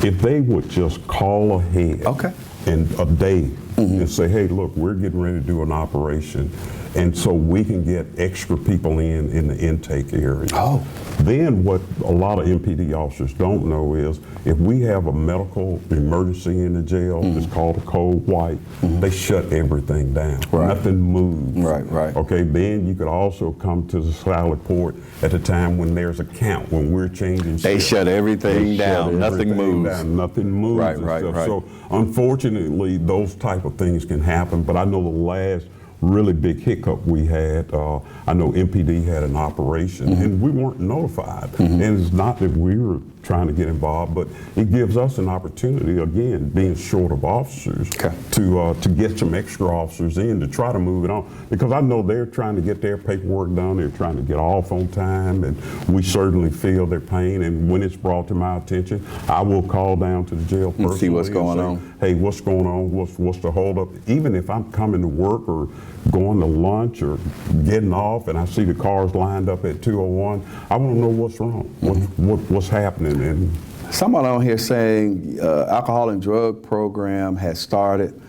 if they would just call ahead, Okay. and a day and say, hey, look, we're getting ready to do an operation. And so we can get extra people in the intake area. Oh. Then what a lot of MPD officers don't know is if we have a medical emergency in the jail, it's called a cold white, they shut everything down. Right. Nothing moves. Right. Okay, then you could also come to the Sally Port at the time when there's a count, when we're changing They shifts. shut everything They down. shut Nothing everything moves. down. Nothing moves. Right, and right, stuff. right. So unfortunately, those type of things can happen, but I know the last really big hiccup we had, I know MPD had an operation and we weren't notified. And it's not that we were trying to get involved, but it gives us an opportunity, again, being short of officers, to get some extra officers in to try to move it on. Because I know they're trying to get their paperwork done, they're trying to get off on time, and we certainly feel their pain. And when it's brought to my attention, I will call down to the jail personally see what's and going say, on. hey, what's going on? What's the holdup? Even if I'm coming to work or going to lunch or getting off and I see the cars lined up at 201, I want to know what's wrong, what's happening. And Someone on here saying alcohol and drug program has started.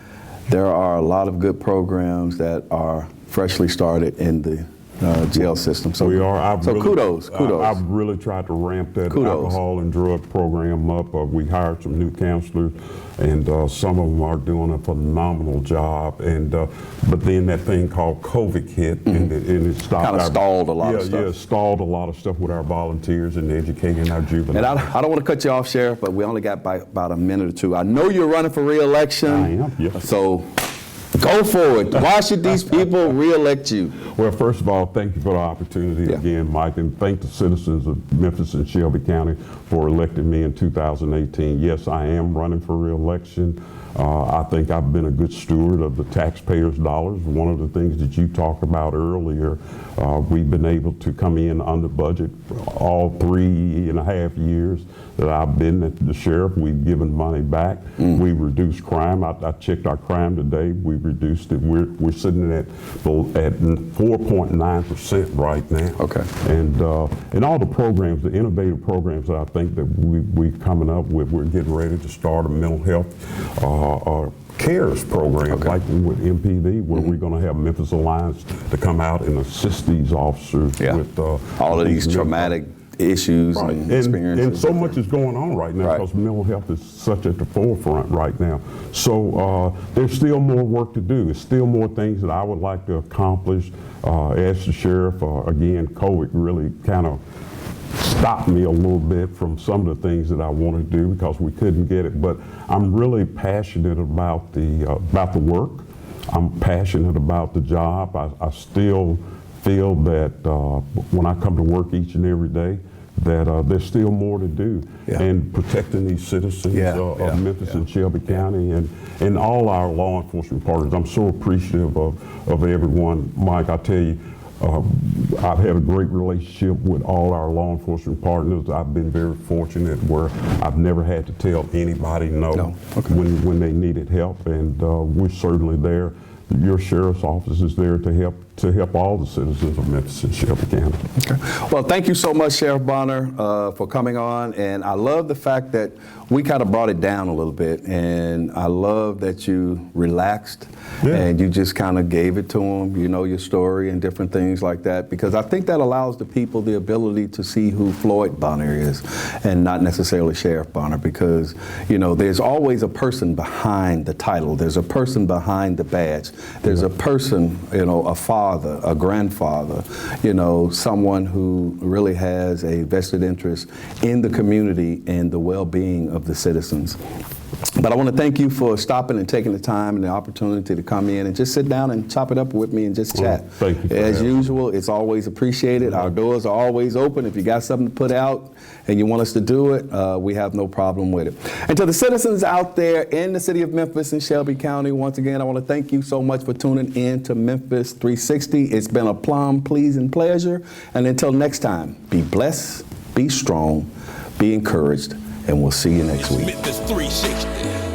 There are a lot of good programs that are freshly started in the jail system. So we are. Kudos. I've really tried to ramp that alcohol and drug program up. We hired some new counselors, and some of them are doing a phenomenal job. And but then that thing called COVID hit, and it stopped. Kind of stalled a lot of stuff. Yeah, stalled a lot of stuff with our volunteers and educating our juveniles. And I don't want to cut you off, Sheriff, but we only got about a minute or two. I know you're running for re-election. I am, yes. So go forward. Why should these people re-elect you? Well, first of all, thank you for the opportunity again, Mike, and thank the citizens of Memphis and Shelby County for electing me in 2018. Yes, I am running for re-election. I think I've been a good steward of the taxpayers' dollars. One of the things that you talked about earlier, we've been able to come in under budget all 3.5 years that I've been the sheriff. We've given money back. We've reduced crime. I checked our crime today. We've reduced it. We're sitting at 4.9% right now. Okay. And all the programs, the innovative programs that I think that we're coming up with, we're getting ready to start a mental health CARES program, like with MPD, where we're going to have Memphis Alliance to come out and assist these officers with all of these traumatic issues and experiences. And so much is going on right now because mental health is such at the forefront right now. So there's still more work to do. There's still more things that I would like to accomplish. As the sheriff, again, COVID really kind of stopped me a little bit from some of the things that I wanted to do because we couldn't get it. But I'm really passionate about the work. I'm passionate about the job. I still feel that when I come to work each and every day, that there's still more to do. And protecting these citizens of Memphis and Shelby County and all our law enforcement partners. I'm so appreciative of everyone. Mike, I tell you, I've had a great relationship with all our law enforcement partners. I've been very fortunate where I've never had to tell anybody no. When they needed help, and we're certainly there. Your sheriff's office is there to help all the citizens of Memphis and Shelby County. Well, thank you so much, Sheriff Bonner, for coming on. And I love the fact that we kind of brought it down a little bit. And I love that you relaxed and you just kind of gave it to them, you know, your story and different things like that. Because I think that allows the people the ability to see who Floyd Bonner is and not necessarily Sheriff Bonner. Because, you know, there's always a person behind the title. There's a person behind the badge. There's a person, you know, a father, a grandfather, you know, someone who really has a vested interest in the community and the well-being of the citizens. But I want to thank you for stopping and taking the time and the opportunity to come in and just sit down and chop it up with me and just chat. Thank you. As usual, it's always appreciated. Our doors are always open. If you got something to put out and you want us to do it, we have no problem with it. And to the citizens out there in the city of Memphis and Shelby County, once again, I want to thank you so much for tuning in to Memphis 360. It's been a plum, pleasing pleasure. And until next time, be blessed, be strong, be encouraged, and we'll see you next week. Memphis 360.